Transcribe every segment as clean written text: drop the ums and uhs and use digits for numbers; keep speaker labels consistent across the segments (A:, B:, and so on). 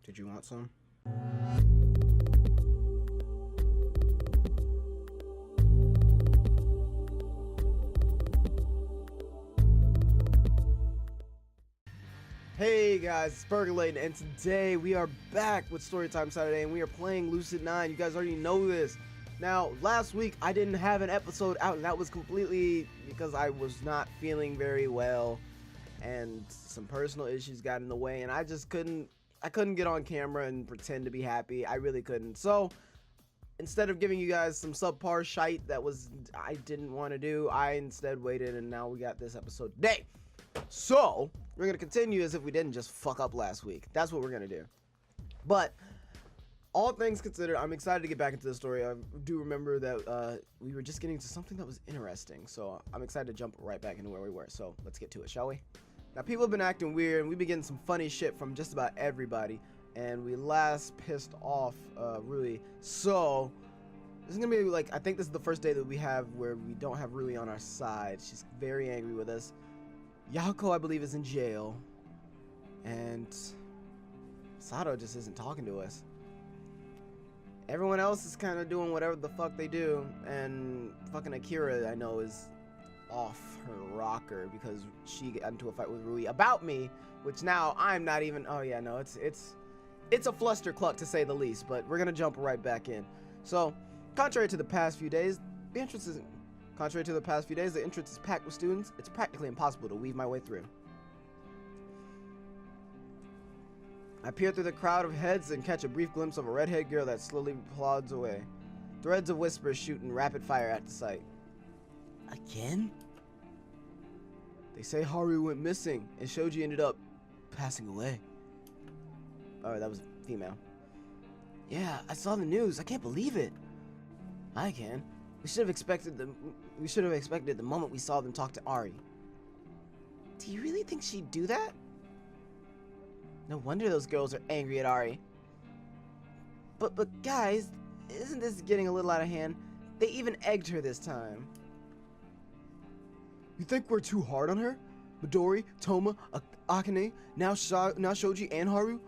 A: Did you want some? Hey guys, it's Percolating, and today we are back with Storytime Saturday, and we are playing Lucid9. You guys already know this. Now, last week I didn't have an episode out, and that was completely because I was not feeling very well, and some personal issues got in the way, and I couldn't get on camera and pretend to be happy. I really couldn't. So instead of giving you guys some subpar shite I didn't want to do, I instead waited, and now we got this episode today. So we're gonna continue as if we didn't just fuck up last week. That's what we're gonna do. But all things considered, I'm excited to get back into the story. I do remember that we were just getting to something that was interesting, so I'm excited to jump right back into where we were. So let's get to it, shall we? Now, people have been acting weird, and we've been getting some funny shit from just about everybody, and we last pissed off Rui. So this is gonna be like, I think this is the first day that we have where we don't have Rui on our side. She's very angry with us. Yahiko, I believe, is in jail, and Sato just isn't talking to us. Everyone else is kind of doing whatever the fuck they do, and fucking Akira, I know, is off her rocker because she got into a fight with Rui about me, which now I'm not even. Oh yeah, no, it's a flustercluck to say the least. But we're gonna jump right back in. So, contrary to the past few days, the entrance is packed with students. It's practically impossible to weave my way through. I peer through the crowd of heads and catch a brief glimpse of a redhead girl that slowly plods away. Threads of whispers shoot in rapid fire at the sight. Again? They say Haru went missing and Shoji ended up passing away. Oh, that was female. Yeah, I saw the news. I can't believe it. I can. We should have expected the moment we saw them talk to Ari. Do you really think she'd do that? No wonder those girls are angry at Ari. But guys, isn't this getting a little out of hand? They even egged her this time. You think we're too hard on her? Midori, Toma, Akane, now Shoji and Haru?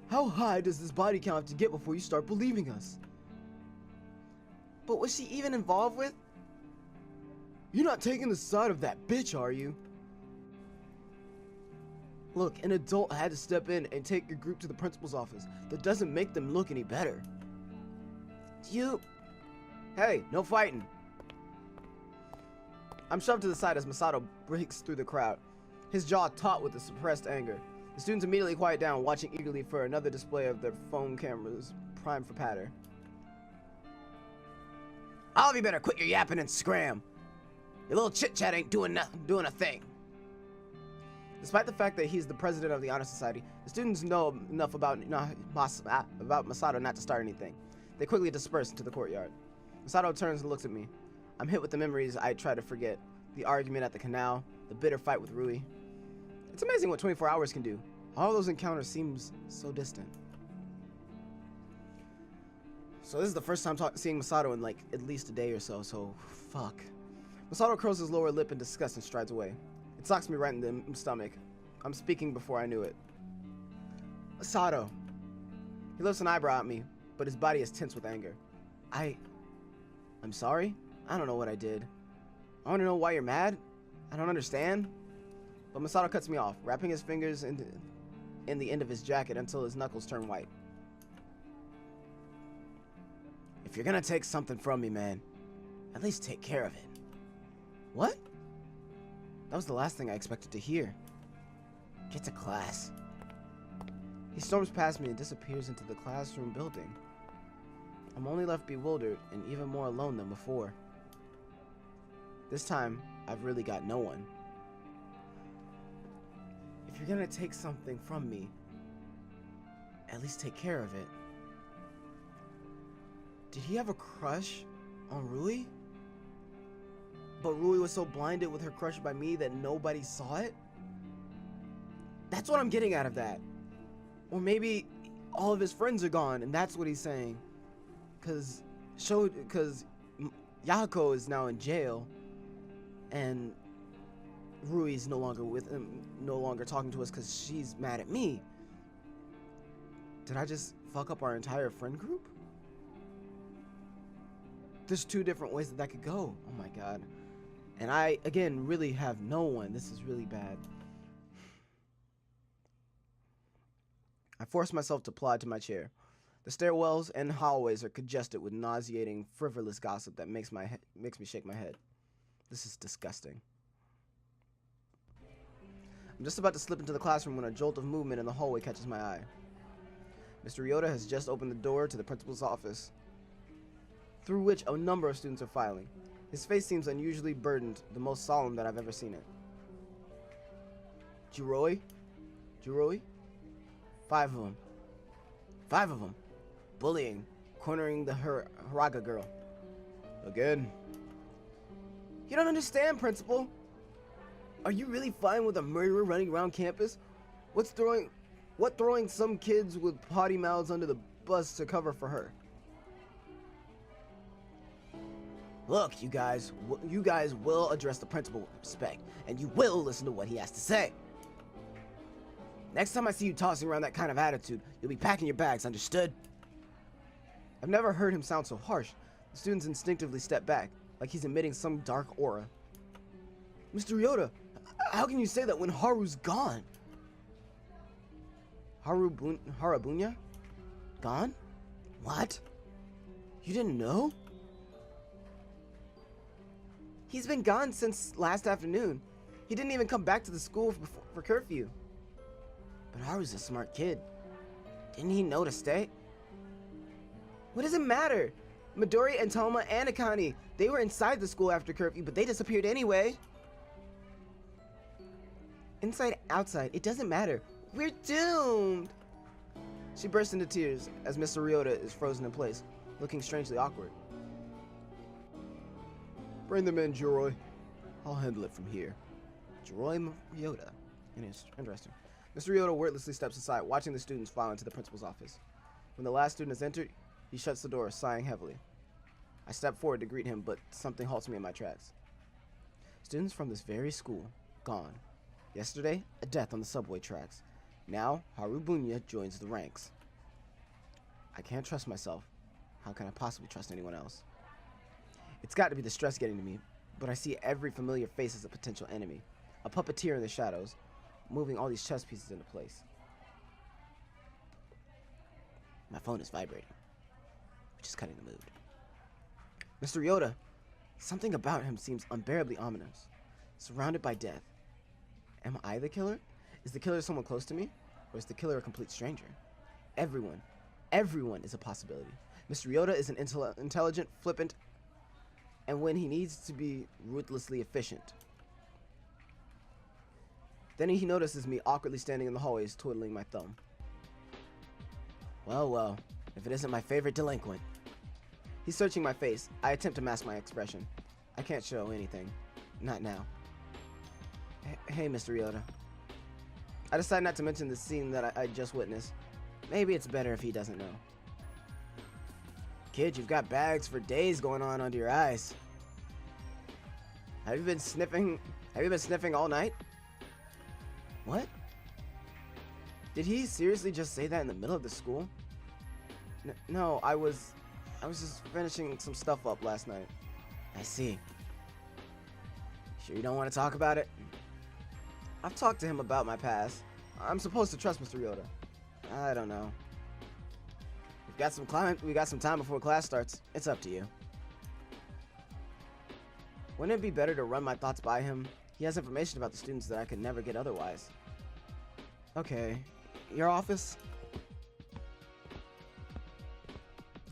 A: How high does this body count have to get before you start believing us? But was she even involved with? You're not taking the side of that bitch, are you? Look, an adult had to step in and take your group to the principal's office. That doesn't make them look any better. Hey, no fighting. I'm shoved to the side as Masato breaks through the crowd, his jaw taut with the suppressed anger. The students immediately quiet down, watching eagerly for another display of their phone cameras primed for patter. All of you better quit your yapping and scram. Your little chit-chat ain't doing a thing. Despite the fact that he's the president of the Honor Society, the students know enough about Masato not to start anything. They quickly disperse into the courtyard. Masato turns and looks at me. I'm hit with the memories I try to forget. The argument at the canal, the bitter fight with Rui. It's amazing what 24 hours can do. All those encounters seems so distant. So this is the first time seeing Masato in like at least a day or so, fuck. Masato curls his lower lip in disgust and strides away. It socks me right in the stomach. I'm speaking before I knew it. Masato. He lifts an eyebrow at me, but his body is tense with anger. I'm sorry? I don't know what I did. I want to know why you're mad? I don't understand. But Masato cuts me off, wrapping his fingers in the end of his jacket until his knuckles turn white. If you're gonna take something from me, man, at least take care of it. What? That was the last thing I expected to hear. Get to class. He storms past me and disappears into the classroom building. I'm only left bewildered and even more alone than before. This time, I've really got no one. If you're gonna take something from me, at least take care of it. Did he have a crush on Rui? But Rui was so blinded with her crush by me that nobody saw it? That's what I'm getting out of that. Or maybe all of his friends are gone and that's what he's saying. Cause Yahiko is now in jail and Rui's no longer with him, no longer talking to us because she's mad at me. Did I just fuck up our entire friend group? There's 2 different ways that could go. Oh my god. And I, again, really have no one. This is really bad. I force myself to plod to my chair. The stairwells and hallways are congested with nauseating, frivolous gossip that makes me shake my head. This is disgusting. I'm just about to slip into the classroom when a jolt of movement in the hallway catches my eye. Mr. Ryota has just opened the door to the principal's office, through which a number of students are filing. His face seems unusually burdened, the most solemn that I've ever seen it. Jiroi? 5 of them. 5 of them. Bullying, cornering the Haraga girl. Again. You don't understand, Principal. Are you really fine with a murderer running around campus? What throwing some kids with potty mouths under the bus to cover for her? Look, you guys will address the principal with respect, and you will listen to what he has to say. Next time I see you tossing around that kind of attitude, you'll be packing your bags, understood? I've never heard him sound so harsh. The students instinctively step back, like he's emitting some dark aura. Mr. Ryota, how can you say that when Haru's gone? Harabunya? Gone? What? You didn't know? He's been gone since last afternoon. He didn't even come back to the school for curfew. But Haru's a smart kid. Didn't he know to stay? What does it matter? Midori and Toma and Akane, they were inside the school after curfew, but they disappeared anyway. Inside, outside, it doesn't matter. We're doomed. She bursts into tears as Mr. Ryota is frozen in place, looking strangely awkward. Bring them in, Jiroi. I'll handle it from here. Jiroi Ryota. Interesting. Mr. Ryota wordlessly steps aside, watching the students file into the principal's office. When the last student has entered, he shuts the door, sighing heavily. I step forward to greet him, but something halts me in my tracks. Students from this very school, gone. Yesterday, a death on the subway tracks. Now, Harabunya joins the ranks. I can't trust myself. How can I possibly trust anyone else? It's got to be the stress getting to me, but I see every familiar face as a potential enemy. A puppeteer in the shadows, moving all these chess pieces into place. My phone is vibrating, which is cutting the mood. Mr. Ryota, something about him seems unbearably ominous. Surrounded by death. Am I the killer? Is the killer someone close to me? Or is the killer a complete stranger? Everyone is a possibility. Mr. Ryota is an intelligent, flippant, and when he needs to be, ruthlessly efficient. Then he notices me awkwardly standing in the hallways, twiddling my thumb. Well, if it isn't my favorite delinquent. He's searching my face. I attempt to mask my expression. I can't show anything. Not now. Hey, Mr. Ryota. I decide not to mention the scene that I just witnessed. Maybe it's better if he doesn't know. Kid, you've got bags for days going on under your eyes. Have you been sniffing all night? What? Did he seriously just say that in the middle of the school? No, I was just finishing some stuff up last night. I see. Sure you don't want to talk about it? I've talked to him about my past. I'm supposed to trust Mr. Ryota. I don't know. We got some time before class starts. It's up to you. Wouldn't it be better to run my thoughts by him? He has information about the students that I could never get otherwise. Okay, your office?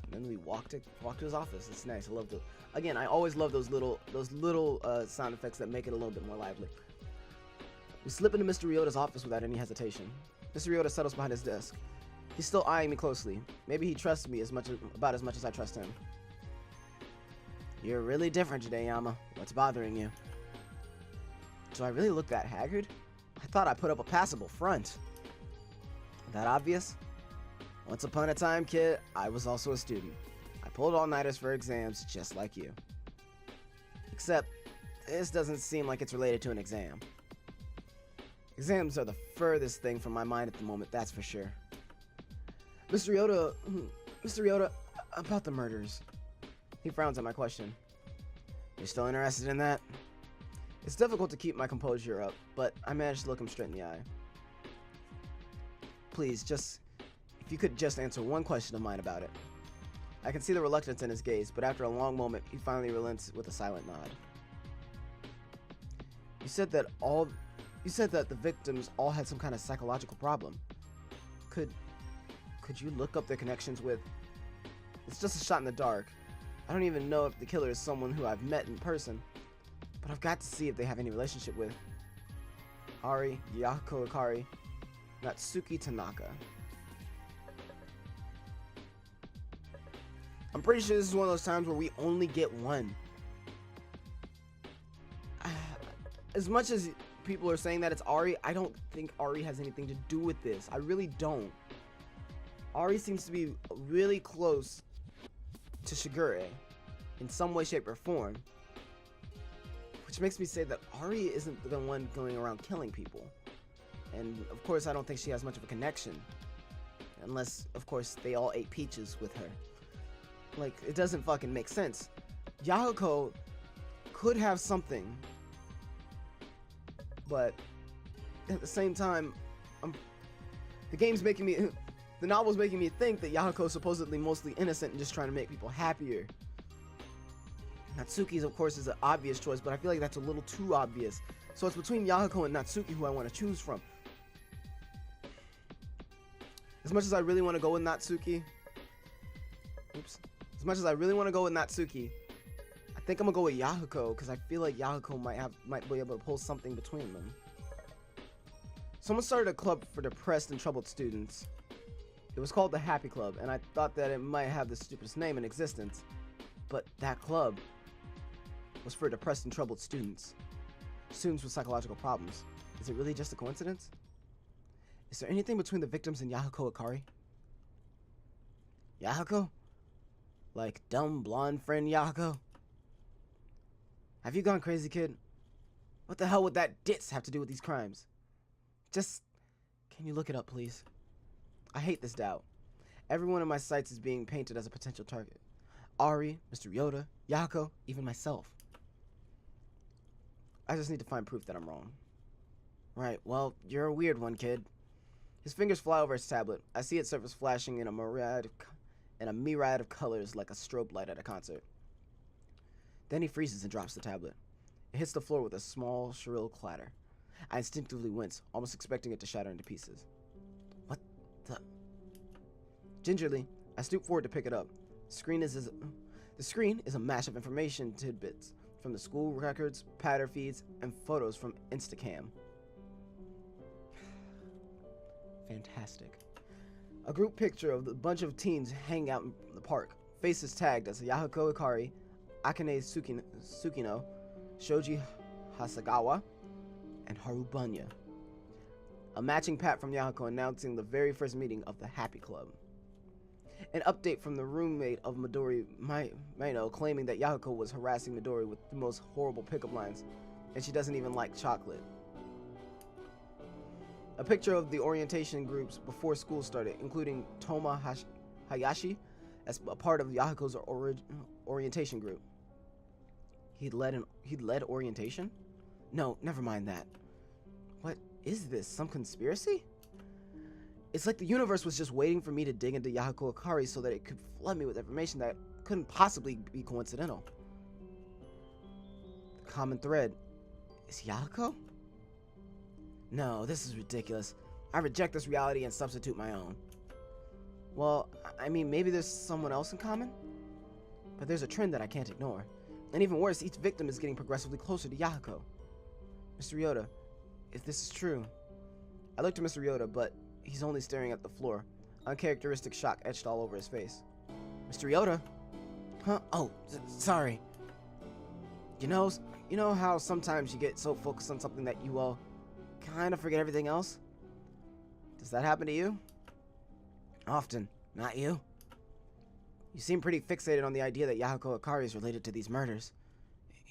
A: And then we walk to his office. It's nice. I love the. Again, I always love those little sound effects that make it a little bit more lively. We slip into Mr. Ryota's office without any hesitation. Mr. Ryota settles behind his desk. He's still eyeing me closely. Maybe he trusts me about as much as I trust him. You're really different, Jideyama. What's bothering you? Do I really look that haggard? I thought I put up a passable front. That obvious? Once upon a time, kid, I was also a student. I pulled all-nighters for exams just like you. Except, this doesn't seem like it's related to an exam. Exams are the furthest thing from my mind at the moment, that's for sure. Mr. Ryota, Mr. Ryota, about the murders. He frowns at my question. You're still interested in that? It's difficult to keep my composure up, but I managed to look him straight in the eye. Please, if you could just answer one question of mine about it. I can see the reluctance in his gaze, but after a long moment, he finally relents with a silent nod. You said that the victims all had some kind of psychological problem. Could you look up their connections with... It's just a shot in the dark. I don't even know if the killer is someone who I've met in person, but I've got to see if they have any relationship with Ari, Yahiko Akari, Natsuki Tanaka. I'm pretty sure this is one of those times where we only get one. As much as people are saying that it's Ari, I don't think Ari has anything to do with this. I really don't. Ari seems to be really close to Shigure in some way, shape, or form, which makes me say that Ari isn't the one going around killing people. And of course, I don't think she has much of a connection, unless, of course, they all ate peaches with her. Like, it doesn't fucking make sense. Yahiko could have something, but at the same time, the novel's making me think that Yahiko is supposedly mostly innocent and just trying to make people happier. Natsuki's, of course, is an obvious choice, but I feel like that's a little too obvious. So it's between Yahiko and Natsuki who I want to choose from. As much as I really want to go with Natsuki, as much as I really want to go with Natsuki, I think I'm gonna go with Yahiko because I feel like Yahiko might be able to pull something between them. Someone started a club for depressed and troubled students. It was called the Happy Club, and I thought that it might have the stupidest name in existence. But that club was for depressed and troubled students. Students with psychological problems. Is it really just a coincidence? Is there anything between the victims and Yahiko Akari? Yahiko? Like dumb blonde friend Yahiko? Have you gone crazy, kid? What the hell would that ditz have to do with these crimes? Can you look it up, please? I hate this doubt. Everyone in my sights is being painted as a potential target. Ari, Mr. Ryota, Yahiko, even myself. I just need to find proof that I'm wrong. Right, well, you're a weird one, kid. His fingers fly over his tablet. I see its surface flashing in a myriad of colors like a strobe light at a concert. Then he freezes and drops the tablet. It hits the floor with a small, shrill clatter. I instinctively wince, almost expecting it to shatter into pieces. What the... Gingerly, I stoop forward to pick it up. The screen is a mash of information tidbits from the school records, patter feeds, and photos from Instacam. Fantastic. A group picture of a bunch of teens hanging out in the park. Faces tagged as Yahiko Akari, Akane Tsukino, Shoji Hasagawa, and Haru Bunya. A matching pat from Yahiko announcing the very first meeting of the Happy Club. An update from the roommate of Midori Maino claiming that Yahiko was harassing Midori with the most horrible pickup lines, and she doesn't even like chocolate. A picture of the orientation groups before school started, including Toma Hayashi as a part of Yahiko's orientation group. He'd led orientation? No, never mind that. What is this? Some conspiracy? It's like the universe was just waiting for me to dig into Yahiko Akari so that it could flood me with information that couldn't possibly be coincidental. The common thread is Yahiko? No, this is ridiculous. I reject this reality and substitute my own. Well, I mean, maybe there's someone else in common? But there's a trend that I can't ignore. And even worse, each victim is getting progressively closer to Yahiko. Mr. Ryota, if this is true... I look to Mr. Ryota, but he's only staring at the floor. Uncharacteristic shock etched all over his face. Mr. Ryota? Huh? Oh, sorry. You know how sometimes you get so focused on something that you, kind of forget everything else? Does that happen to you? Often. Not you? You seem pretty fixated on the idea that Yahiko Akari is related to these murders.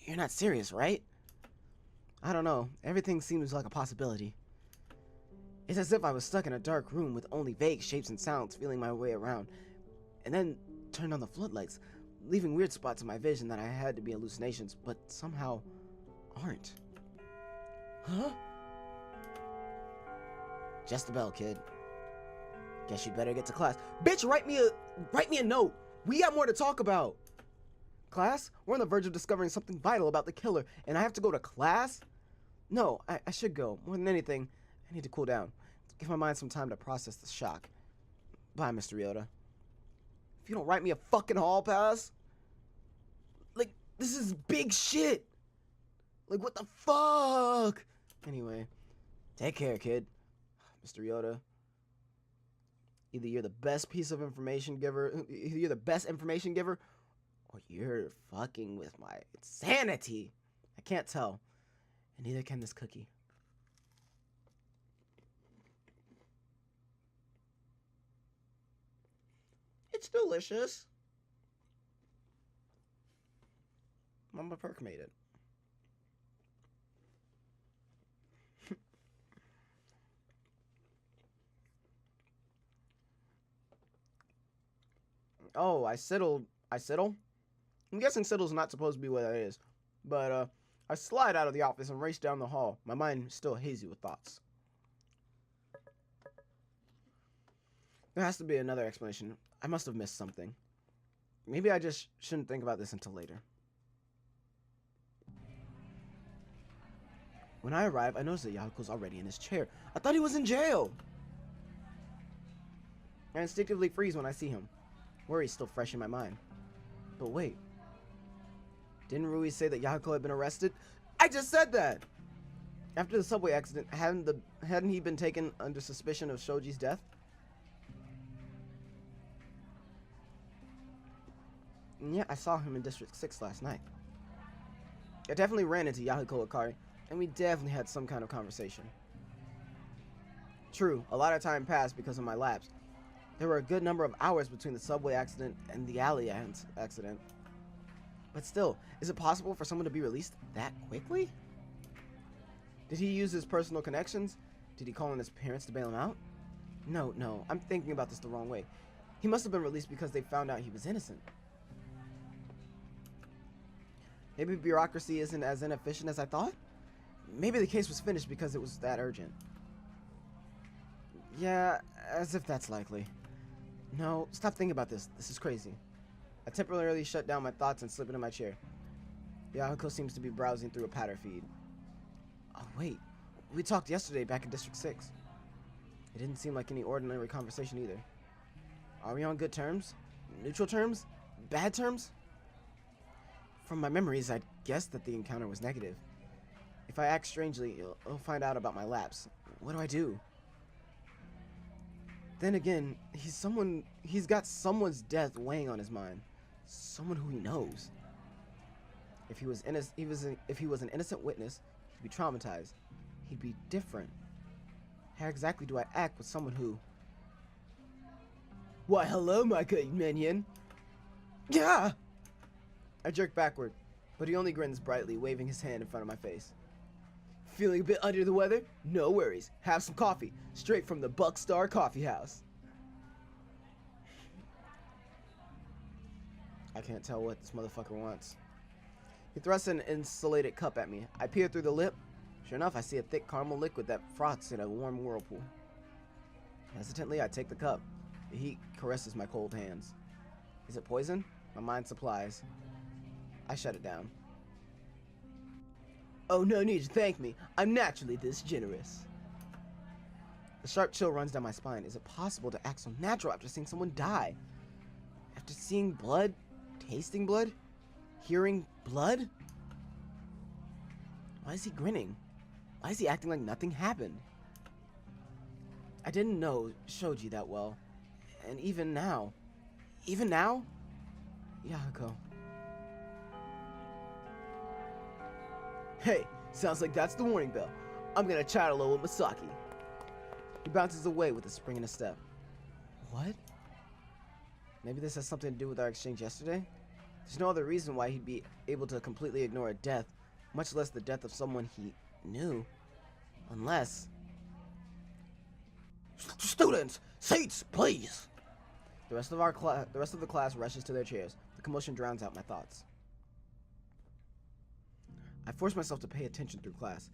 A: You're not serious, right? I don't know. Everything seems like a possibility. It's as if I was stuck in a dark room with only vague shapes and sounds feeling my way around, and then turned on the floodlights, leaving weird spots in my vision that I had to be hallucinations, but somehow aren't. Huh? Just a bell, kid. Guess you better get to class. Bitch, write me a note. We got more to talk about. Class? We're on the verge of discovering something vital about the killer, and I have to go to class? No, I should go. More than anything, I need to cool down. Give my mind some time to process the shock. Bye, Mr. Ryota. If you don't write me a fucking hall pass, like, this is big shit. Like, what the fuck? Anyway, take care, kid. Mr. Ryota. Either you're the best information giver, or you're fucking with my sanity. I can't tell. And neither can this cookie. It's delicious. Mama Perk made it. Oh, I sidle? I'm guessing siddle's not supposed to be what that is. But, I slide out of the office and race down the hall, my mind still hazy with thoughts. There has to be another explanation. I must have missed something. Maybe I just shouldn't think about this until later. When I arrive, I notice that Yahiko's already in his chair. I thought he was in jail! I instinctively freeze when I see him. Worry's still fresh in my mind. But wait. Didn't Rui say that Yahiko had been arrested? I just said that! After the subway accident, hadn't he been taken under suspicion of Shoji's death? And yeah, I saw him in District 6 last night. I definitely ran into Yahiko Akari, and we definitely had some kind of conversation. True, a lot of time passed because of my lapse. There were a good number of hours between the subway accident and the alley accident. But still, is it possible for someone to be released that quickly? Did he use his personal connections? Did he call in his parents to bail him out? No, I'm thinking about this the wrong way. He must have been released because they found out he was innocent. Maybe bureaucracy isn't as inefficient as I thought? Maybe the case was finished because it was that urgent. Yeah, as if that's likely. No, stop thinking about this. This is crazy. I temporarily shut down my thoughts and slip into my chair. Yahiko seems to be browsing through a patter feed. Oh wait, we talked yesterday back in District 6. It didn't seem like any ordinary conversation either. Are we on good terms? Neutral terms? Bad terms? From my memories, I'd guess that the encounter was negative. If I act strangely, he'll find out about my lapse. What do I do? Then again, he's got someone's death weighing on his mind. Someone who he knows. If he was an innocent witness, he'd be traumatized. He'd be different. How exactly do I act with someone who... Why, hello, my good minion. Yeah! I jerk backward, but he only grins brightly, waving his hand in front of my face. Feeling a bit under the weather? No worries. Have some coffee, straight from the Buckstar Coffee House. I can't tell what this motherfucker wants. He thrusts an insulated cup at me. I peer through the lip. Sure enough, I see a thick caramel liquid that froths in a warm whirlpool. Hesitantly, I take the cup. The heat caresses my cold hands. Is it poison? My mind supplies. I shut it down. Oh, no need to thank me. I'm naturally this generous. A sharp chill runs down my spine. Is it possible to act so natural after seeing someone die? After seeing blood? Tasting blood? Hearing blood? Why is he grinning? Why is he acting like nothing happened? I didn't know Shoji that well. And even now... Yahiko. Hey, sounds like that's the warning bell. I'm gonna chat a little with Masaki. He bounces away with a spring in his step. What? Maybe this has something to do with our exchange yesterday? There's no other reason why he'd be able to completely ignore a death, much less the death of someone he knew. Unless... Students, seats, please. The rest of the class rushes to their chairs. The commotion drowns out my thoughts. I force myself to pay attention through class.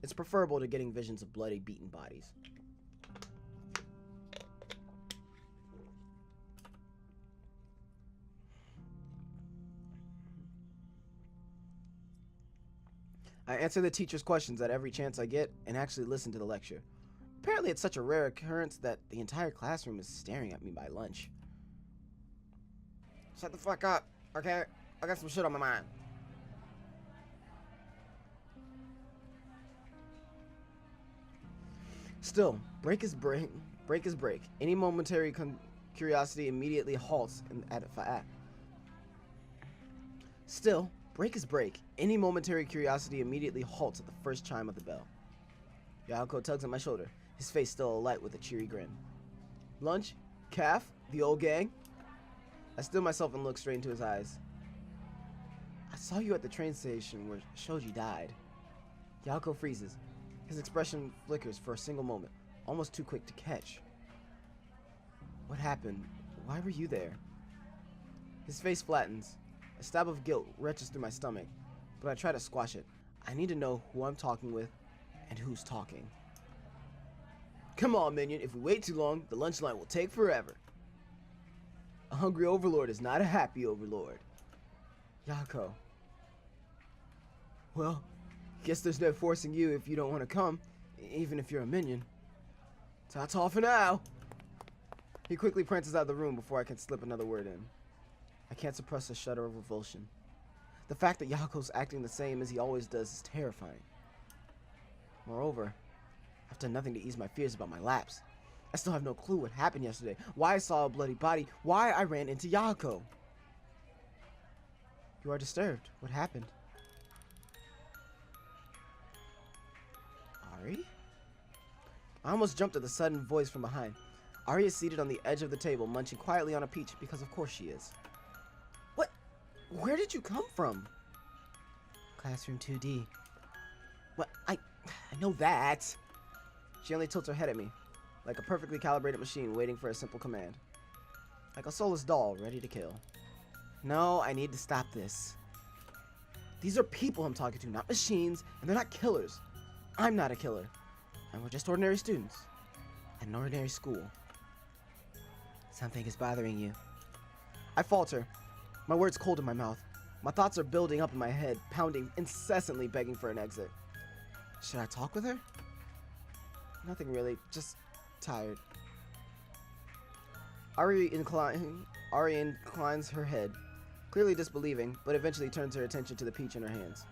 A: It's preferable to getting visions of bloody, beaten bodies. I answer the teacher's questions at every chance I get and actually listen to the lecture. Apparently it's such a rare occurrence that the entire classroom is staring at me by lunch. Shut the fuck up, okay? I got some shit on my mind. Still, break is break. Any momentary curiosity immediately halts Still, break is break. Any momentary curiosity immediately halts at the first chime of the bell. Yahiko tugs at my shoulder, his face still alight with a cheery grin. Lunch? Calf? The old gang? I still myself and look straight into his eyes. I saw you at the train station where Shoji died. Yahiko freezes. His expression flickers for a single moment, almost too quick to catch. What happened? Why were you there? His face flattens. A stab of guilt retches through my stomach, but I try to squash it. I need to know who I'm talking with and who's talking. Come on, minion. If we wait too long, the lunch line will take forever. A hungry overlord is not a happy overlord. Yahiko. Well, guess there's no forcing you if you don't want to come, even if you're a minion. Ta-ta for now. He quickly prances out of the room before I can slip another word in. I can't suppress a shudder of revulsion. The fact that Yahiko's acting the same as he always does is terrifying. Moreover, I've done nothing to ease my fears about my lapse. I still have no clue what happened yesterday, why I saw a bloody body, why I ran into Yahiko. You are disturbed. What happened? Ari? I almost jumped at the sudden voice from behind. Ari is seated on the edge of the table, munching quietly on a peach, because of course she is. What? Where did you come from? Classroom 2D. What? I know that. She only tilts her head at me, like a perfectly calibrated machine waiting for a simple command. Like a soulless doll ready to kill. No, I need to stop this. These are people I'm talking to, not machines, and they're not killers. I'm not a killer. And we're just ordinary students. At an ordinary school. Something is bothering you. I falter. My words cold in my mouth. My thoughts are building up in my head, pounding, incessantly begging for an exit. Should I talk with her? Nothing really, just tired. Ari inclines her head, clearly disbelieving, but eventually turns her attention to the peach in her hands.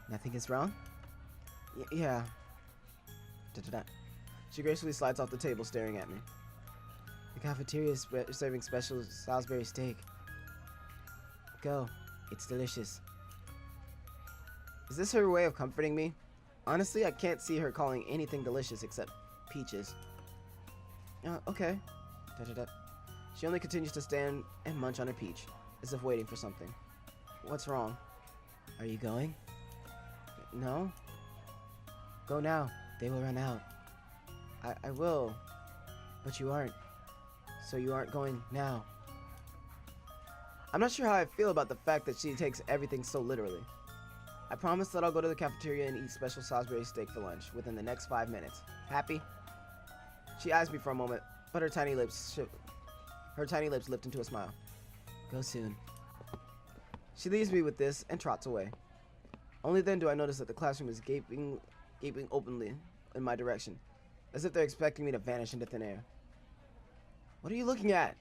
A: Nothing is wrong? Yeah. Da-da-da. She gracefully slides off the table, staring at me. The cafeteria is serving special Salisbury steak. Go. It's delicious. Is this her way of comforting me? Honestly, I can't see her calling anything delicious except peaches. Okay. Da-da-da. She only continues to stand and munch on her peach, as if waiting for something. What's wrong? Are you going? No? Go now. They will run out. I will. But you aren't. So you aren't going now. I'm not sure how I feel about the fact that she takes everything so literally. I promise that I'll go to the cafeteria and eat special Salisbury steak for lunch within the next 5 minutes. Happy? She eyes me for a moment, but her tiny lips lift into a smile. Go soon. She leaves me with this and trots away. Only then do I notice that the classroom is gaping openly in my direction, as if they're expecting me to vanish into thin air. What are you looking at?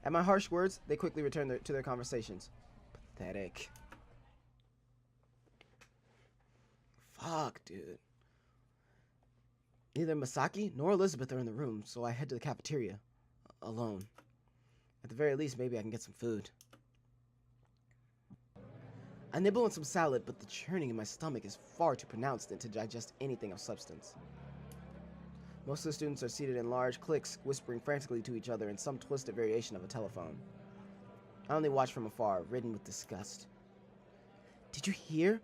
A: At my harsh words, they quickly return to their conversations. Pathetic. Fuck, dude. Neither Masaki nor Elizabeth are in the room, so I head to the cafeteria. Alone. At the very least, maybe I can get some food. I nibble on some salad, but the churning in my stomach is far too pronounced to digest anything of substance. Most of the students are seated in large cliques, whispering frantically to each other in some twisted variation of a telephone. I only watch from afar, ridden with disgust. Did you hear?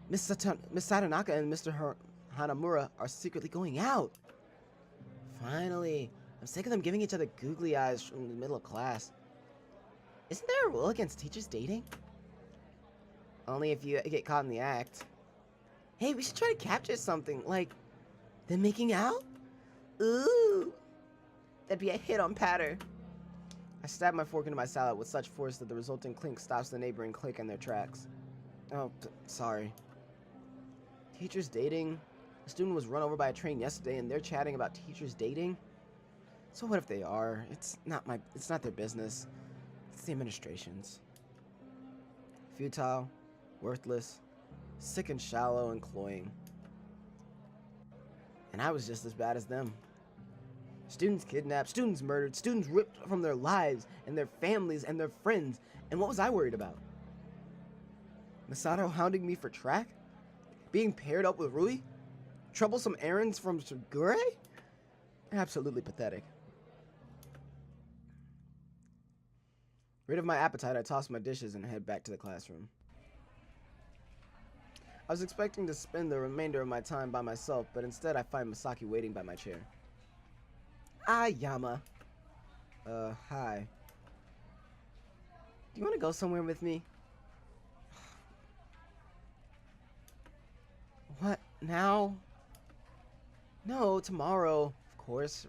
A: Miss Satonaka and Mr. Hanamura are secretly going out. Finally. I'm sick of them giving each other googly eyes from the middle of class. Isn't there a rule against teachers dating? Only if you get caught in the act. Hey, we should try to capture something, like them making out? Ooh. That'd be a hit on patter. I stabbed my fork into my salad with such force that the resulting clink stops the neighboring click in their tracks. Oh, sorry. Teachers dating? A student was run over by a train yesterday and they're chatting about teachers dating? So what if they are? It's not their business. It's the administration's. Futile, worthless, sick and shallow and cloying. And I was just as bad as them. Students kidnapped, students murdered, students ripped from their lives and their families and their friends. And what was I worried about? Masato hounding me for track? Being paired up with Rui? Troublesome errands from Shigure? Absolutely pathetic. Rid of my appetite, I toss my dishes and head back to the classroom. I was expecting to spend the remainder of my time by myself, but instead I find Masaki waiting by my chair. Ah, Yama. Hi. Do you want to go somewhere with me? What? Now? No, tomorrow. Of course.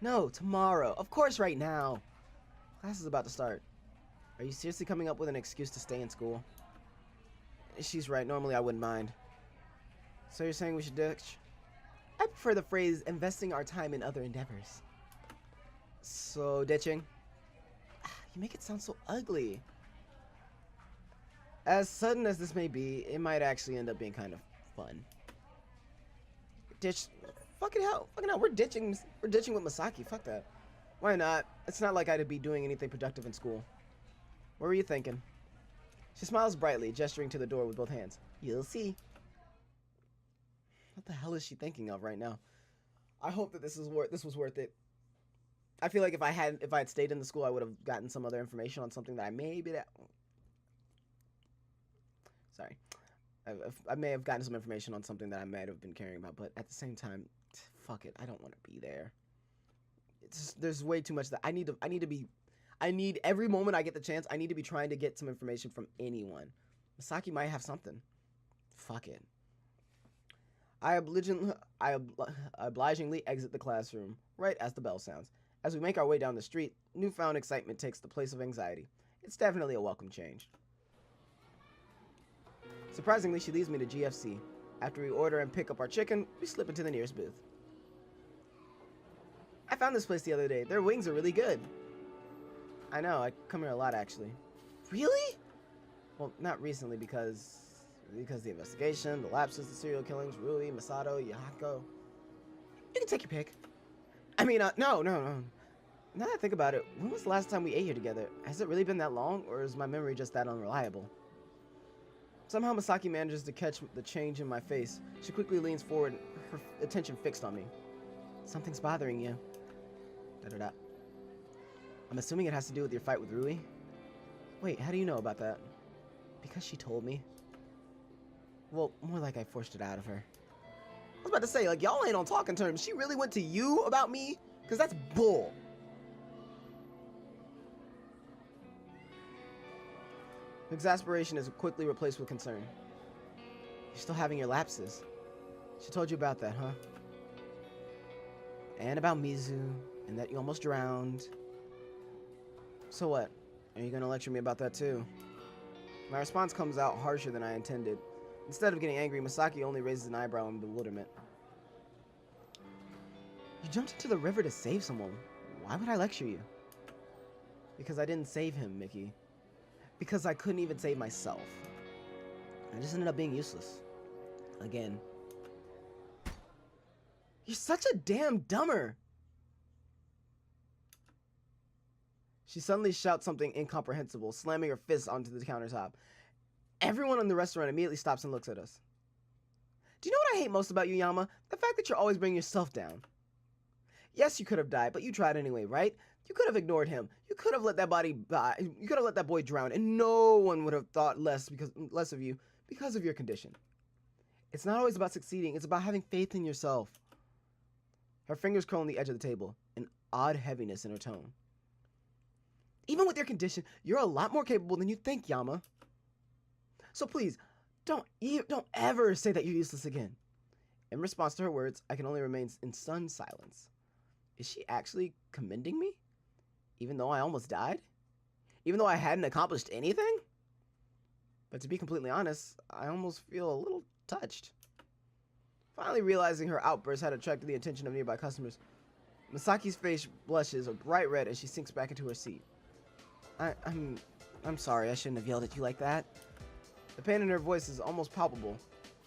A: No, tomorrow. Of course right now. Class is about to start. Are you seriously coming up with an excuse to stay in school? She's right. Normally I wouldn't mind. So you're saying we should ditch? I prefer the phrase investing our time in other endeavors. So, ditching? You make it sound so ugly. As sudden as this may be, it might actually end up being kind of fun. Ditch? Fucking hell. We're ditching with Masaki. Fuck that. Why not? It's not like I'd be doing anything productive in school. What were you thinking? She smiles brightly, gesturing to the door with both hands. You'll see. What the hell is she thinking of right now? I hope that this was worth it. I feel like if I had stayed in the school, I would have gotten some other information on something that I Sorry. I may have gotten some information on something that I might have been caring about, but at the same time, fuck it. I don't want to be there. There's way too much that I need every moment I get the chance, I need to be trying to get some information from anyone. Masaki might have something. Fuck it. I obligingly exit the classroom right as the bell sounds. As we make our way down the street, newfound excitement takes the place of anxiety. It's definitely a welcome change. Surprisingly, she leads me to GFC. After we order and pick up our chicken, we slip into the nearest booth. I found this place the other day. Their wings are really good. I know, I come here a lot actually. Really? Well, not recently because the investigation, the lapses, the serial killings, Rui, Masato, Yahiko. You can take your pick. I mean, no. Now that I think about it, when was the last time we ate here together? Has it really been that long, or is my memory just that unreliable? Somehow Masaki manages to catch the change in my face. She quickly leans forward, her attention fixed on me. Something's bothering you. Da-da-da. I'm assuming it has to do with your fight with Rui? Wait, how do you know about that? Because she told me. Well, more like I forced it out of her. I was about to say, like, y'all ain't on talking terms. She really went to you about me? Because that's bull. Exasperation is quickly replaced with concern. You're still having your lapses. She told you about that, huh? And about Mizu, and that you almost drowned. So what? Are you gonna lecture me about that too? My response comes out harsher than I intended. Instead of getting angry, Masaki only raises an eyebrow in bewilderment. You jumped into the river to save someone. Why would I lecture you? Because I didn't save him, Mickey. Because I couldn't even save myself. I just ended up being useless. Again. You're such a damn dumber! She suddenly shouts something incomprehensible, slamming her fist onto the countertop. Everyone in the restaurant immediately stops and looks at us. Do you know what I hate most about you, Yama? The fact that you're always bringing yourself down. Yes, you could have died, but you tried anyway, right? You could have ignored him. You could have let that body die. You could have let that boy drown, and no one would have thought less of you because of your condition. It's not always about succeeding. It's about having faith in yourself. Her fingers curl on the edge of the table, an odd heaviness in her tone. Even with your condition, you're a lot more capable than you think, Yama. So please, don't ever say that you're useless again. In response to her words, I can only remain in stunned silence. Is she actually commending me? Even though I almost died? Even though I hadn't accomplished anything? But to be completely honest, I almost feel a little touched. Finally realizing her outburst had attracted the attention of nearby customers, Misaki's face blushes a bright red as she sinks back into her seat. I'm sorry, I shouldn't have yelled at you like that. The pain in her voice is almost palpable.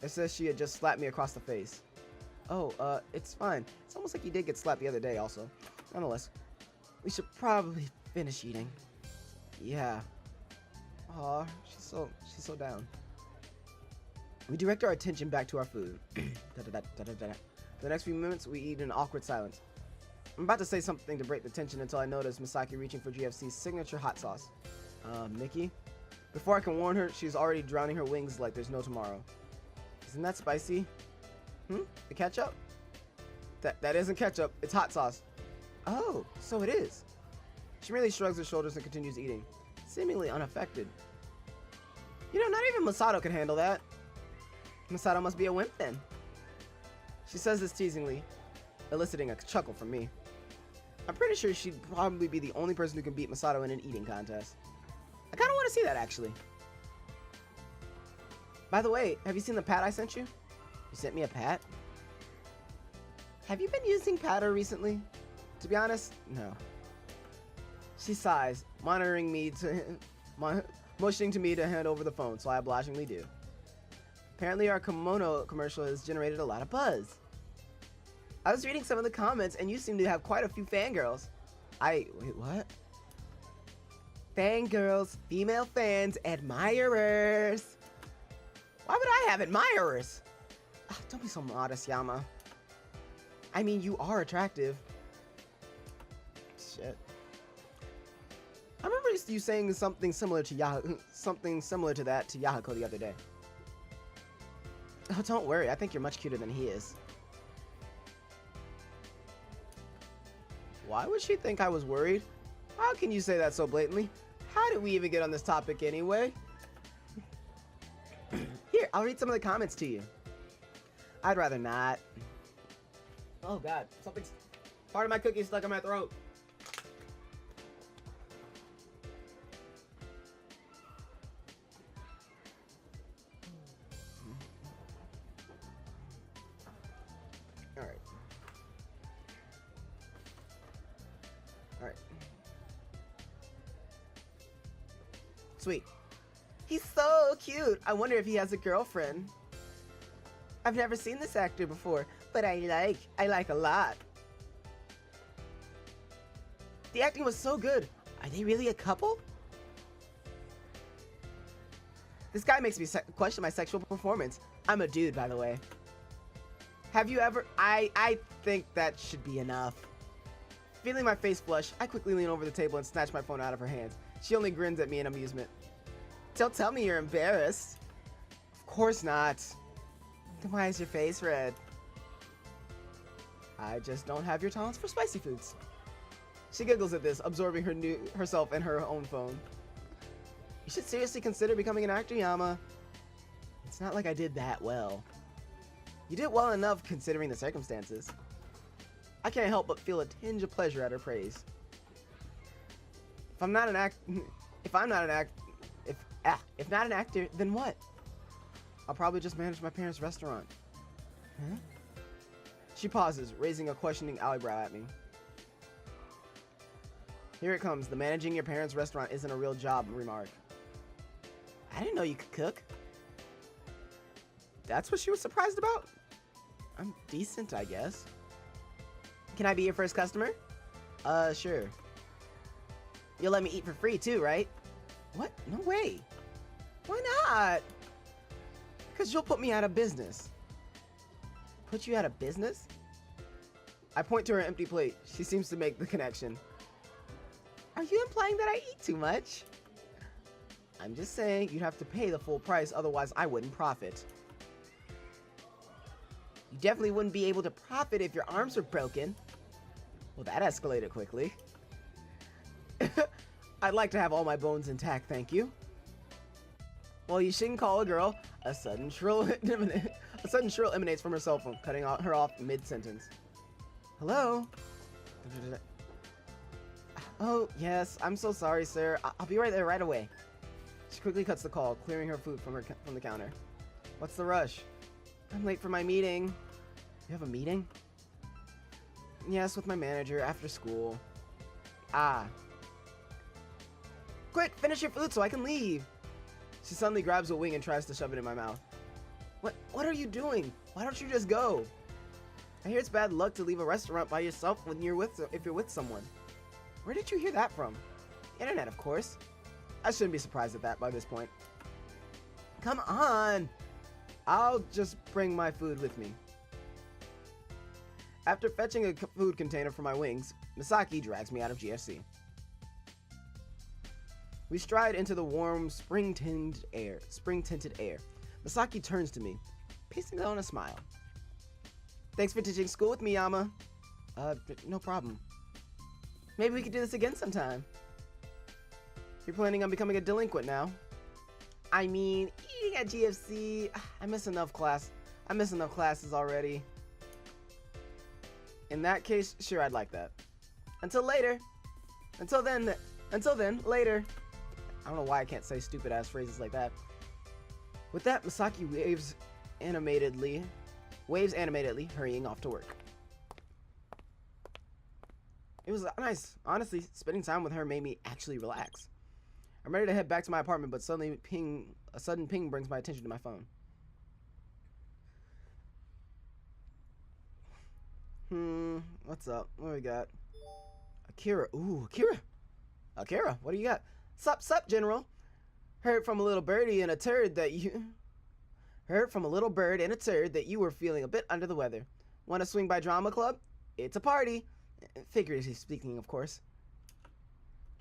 A: It says she had just slapped me across the face. Oh, it's fine. It's almost like you did get slapped the other day also. Nonetheless, we should probably finish eating. Yeah. Aw, she's so down. We direct our attention back to our food. For the next few minutes, we eat in awkward silence. I'm about to say something to break the tension until I notice Misaki reaching for GFC's signature hot sauce. Mickey? Before I can warn her, she's already drowning her wings like there's no tomorrow. Isn't that spicy? The ketchup? That isn't ketchup, it's hot sauce. Oh, so it is. She merely shrugs her shoulders and continues eating, seemingly unaffected. You know, not even Masato can handle that. Masato must be a wimp then. She says this teasingly, eliciting a chuckle from me. I'm pretty sure she'd probably be the only person who can beat Masato in an eating contest. I kind of want to see that, actually. By the way, have you seen the pat I sent you? You sent me a pat? Have you been using patter recently? To be honest, no. She sighs, motioning to me to hand over the phone, so I obligingly do. Apparently our kimono commercial has generated a lot of buzz. I was reading some of the comments and you seem to have quite a few fangirls. Wait, what? Fangirls, female fans, admirers. Why would I have admirers? Don't be so modest, Yama. I mean, you are attractive. Shit. I remember you saying something similar to that to Yahiko the other day. Oh, don't worry. I think you're much cuter than he is. Why would she think I was worried? How can you say that so blatantly? How did we even get on this topic anyway? Here, I'll read some of the comments to you. I'd rather not. Oh god, something's... part of my cookie stuck in my throat. Alright. Alright. Sweet. He's so cute. I wonder if he has a girlfriend. I've never seen this actor before, but I like a lot. The acting was so good. Are they really a couple? This guy makes me question my sexual performance. I'm a dude, by the way. Have you ever... I think that should be enough. Feeling my face flush, I quickly lean over the table and snatch my phone out of her hands. She only grins at me in amusement. Don't tell me you're embarrassed. Of course not. Then why is your face red? I just don't have your tolerance for spicy foods. She giggles at this, absorbing herself in her own phone. You should seriously consider becoming an actor, Yama. It's not like I did that well. You did well enough considering the circumstances. I can't help but feel a tinge of pleasure at her praise. If not an actor, then what? I'll probably just manage my parents' restaurant. Huh? She pauses, raising a questioning eyebrow at me. Here it comes, the managing your parents' restaurant isn't a real job remark. I didn't know you could cook. That's what she was surprised about? I'm decent, I guess. Can I be your first customer? Sure. You'll let me eat for free too, right? What? No way. Why not? Because you'll put me out of business. Put you out of business? I point to her empty plate. She seems to make the connection. Are you implying that I eat too much? I'm just saying you'd have to pay the full price, otherwise I wouldn't profit. You definitely wouldn't be able to profit if your arms were broken. Well, that escalated quickly. I'd like to have all my bones intact, thank you. Well, you shouldn't call a girl. A sudden shrill emanates from her cell phone, cutting her off mid-sentence. Hello? Oh, yes, I'm so sorry, sir. I'll be right there right away. She quickly cuts the call, clearing her food from the counter. What's the rush? I'm late for my meeting. You have a meeting? Yes, with my manager after school. Ah. Quick, finish your food so I can leave. She suddenly grabs a wing and tries to shove it in my mouth. What are you doing? Why don't you just go? I hear it's bad luck to leave a restaurant by yourself if you're with someone. Where did you hear that from? Internet, of course. I shouldn't be surprised at that by this point. Come on! I'll just bring my food with me. After fetching a food container for my wings, Misaki drags me out of GFC. We stride into the warm, spring-tinted air. Misaki turns to me, pasting on a smile. Thanks for teaching school with me, Yama. No problem. Maybe we could do this again sometime. You're planning on becoming a delinquent now? I mean, eating at GFC, I miss enough classes already. In that case, sure, I'd like that. Until later. Until then, later. I don't know why I can't say stupid ass phrases like that. With that, Misaki waves animatedly, hurrying off to work. It was nice. Honestly, spending time with her made me actually relax. I'm ready to head back to my apartment, but suddenly a sudden ping brings my attention to my phone. What's up? What do we got? Akira. Ooh, Akira. Akira, what do you got? Sup, General. Heard from a little bird and a turd that you were feeling a bit under the weather. Want to swing by Drama Club? It's a party. Figuratively speaking, of course.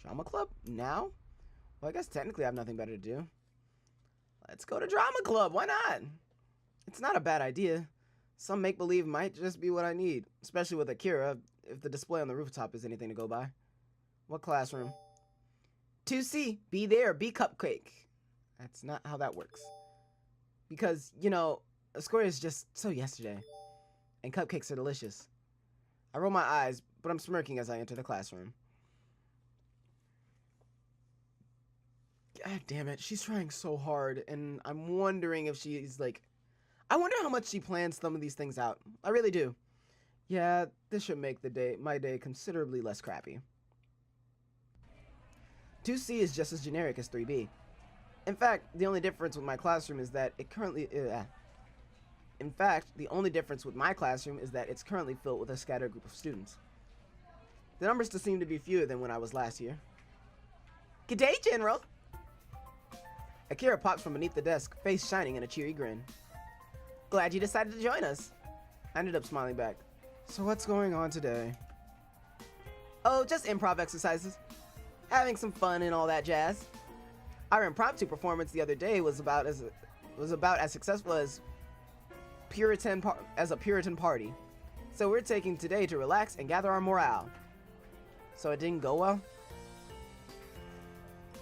A: Drama Club? Now? Well, I guess technically I have nothing better to do. Let's go to Drama Club. Why not? It's not a bad idea. Some make-believe might just be what I need, especially with Akira, if the display on the rooftop is anything to go by. What classroom? 2C. Be there. Be Cupcake. That's not how that works. Because, you know, a score is just so yesterday. And cupcakes are delicious. I roll my eyes, but I'm smirking as I enter the classroom. God damn it, she's trying so hard, and I'm wondering if she's like... I wonder how much she plans some of these things out. I really do. Yeah, this should make my day considerably less crappy. 2C is just as generic as 3B. In fact, the only difference with my classroom is that it's currently filled with a scattered group of students. The numbers just seem to be fewer than when I was last here. G'day, General! Akira pops from beneath the desk, face shining in a cheery grin. Glad you decided to join us. I ended up smiling back. So what's going on today? Oh, just improv exercises. Having some fun and all that jazz. Our impromptu performance the other day was about as successful as a Puritan party. So we're taking today to relax and gather our morale. So it didn't go well?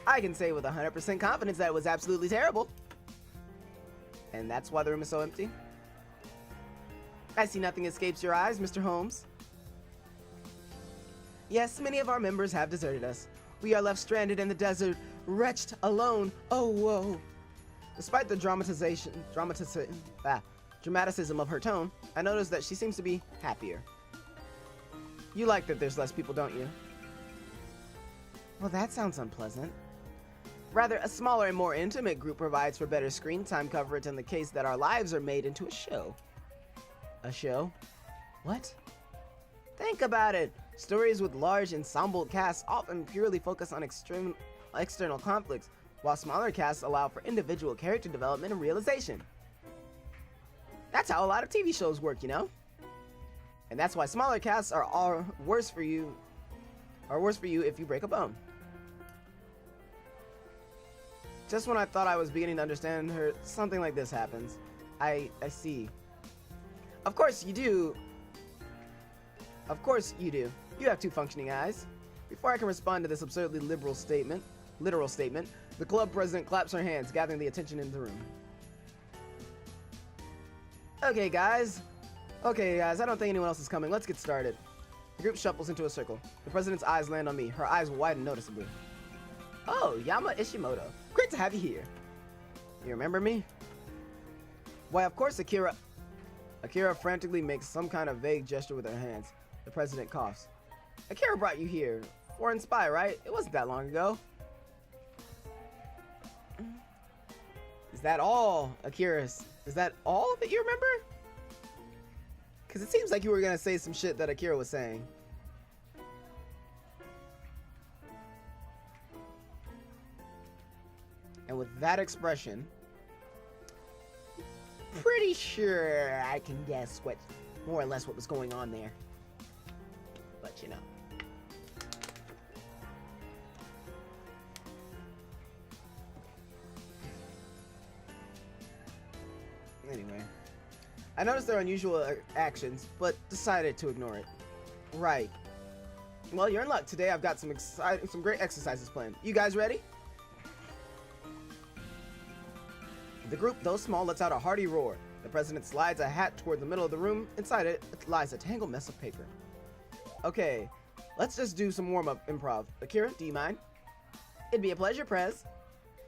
A: I can say with 100% confidence that it was absolutely terrible. And that's why the room is so empty? I see nothing escapes your eyes, Mr. Holmes. Yes, many of our members have deserted us. We are left stranded in the desert, wretched, alone. Oh, whoa. Despite the dramaticism of her tone, I noticed that she seems to be happier. You like that there's less people, don't you? Well, that sounds unpleasant. Rather, a smaller and more intimate group provides for better screen time coverage in the case that our lives are made into a show. A show? What? Think about it. Stories with large ensemble casts often purely focus on external conflicts, while smaller casts allow for individual character development and realization. That's how a lot of TV shows work, you know? And that's why smaller casts are worse for you if you break a bone. Just when I thought I was beginning to understand her, something like this happens. I see. Of course you do. Of course you do. You have two functioning eyes. Before I can respond to this absurdly literal statement, the club president claps her hands, gathering the attention in the room. Okay, guys, I don't think anyone else is coming. Let's get started. The group shuffles into a circle. The president's eyes land on me. Her eyes widen noticeably. Oh, Yama Ishimoto. Great to have you here. You remember me? Why, of course, Akira. Akira frantically makes some kind of vague gesture with her hands. The president coughs. Akira brought you here. Foreign spy, right? It wasn't that long ago. Is that all, Akira? Is that all that you remember? Because it seems like you were going to say some shit that Akira was saying. And with that expression, pretty sure I can guess what, more or less what was going on there. But you know. Anyway, I noticed their unusual actions, but decided to ignore it. Right. Well, you're in luck. Today I've got some great exercises planned. You guys ready? The group, though small, lets out a hearty roar. The president slides a hat toward the middle of the room. Inside it lies a tangled mess of paper. Okay, let's just do some warm-up improv. Akira, do you mind? It'd be a pleasure, Prez.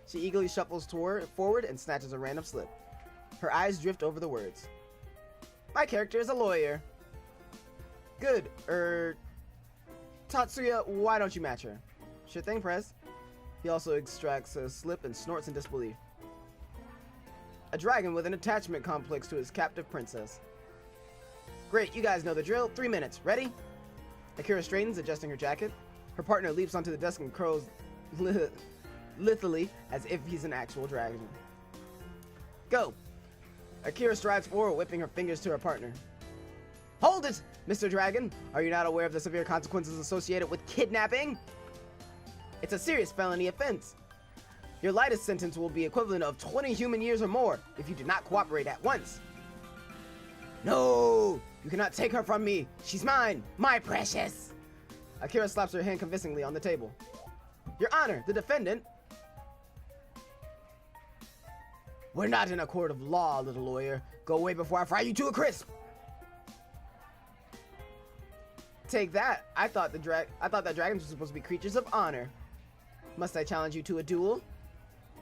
A: She eagerly shuffles forward and snatches a random slip. Her eyes drift over the words. My character is a lawyer. Good. Tatsuya, why don't you match her? Sure thing, Prez. He also extracts a slip and snorts in disbelief. A dragon with an attachment complex to his captive princess. Great, you guys know the drill. 3 minutes. Ready? Akira straightens, adjusting her jacket. Her partner leaps onto the desk and curls lithely as if he's an actual dragon. Go! Akira strides forward, whipping her fingers to her partner. Hold it, Mr. Dragon! Are you not aware of the severe consequences associated with kidnapping? It's a serious felony offense. Your lightest sentence will be equivalent of 20 human years or more if you do not cooperate at once. No! You cannot take her from me! She's mine! My precious! Akira slaps her hand convincingly on the table. Your Honor, the defendant... We're not in a court of law, little lawyer. Go away before I fry you to a crisp! Take that. I thought that dragons were supposed to be creatures of honor. Must I challenge you to a duel?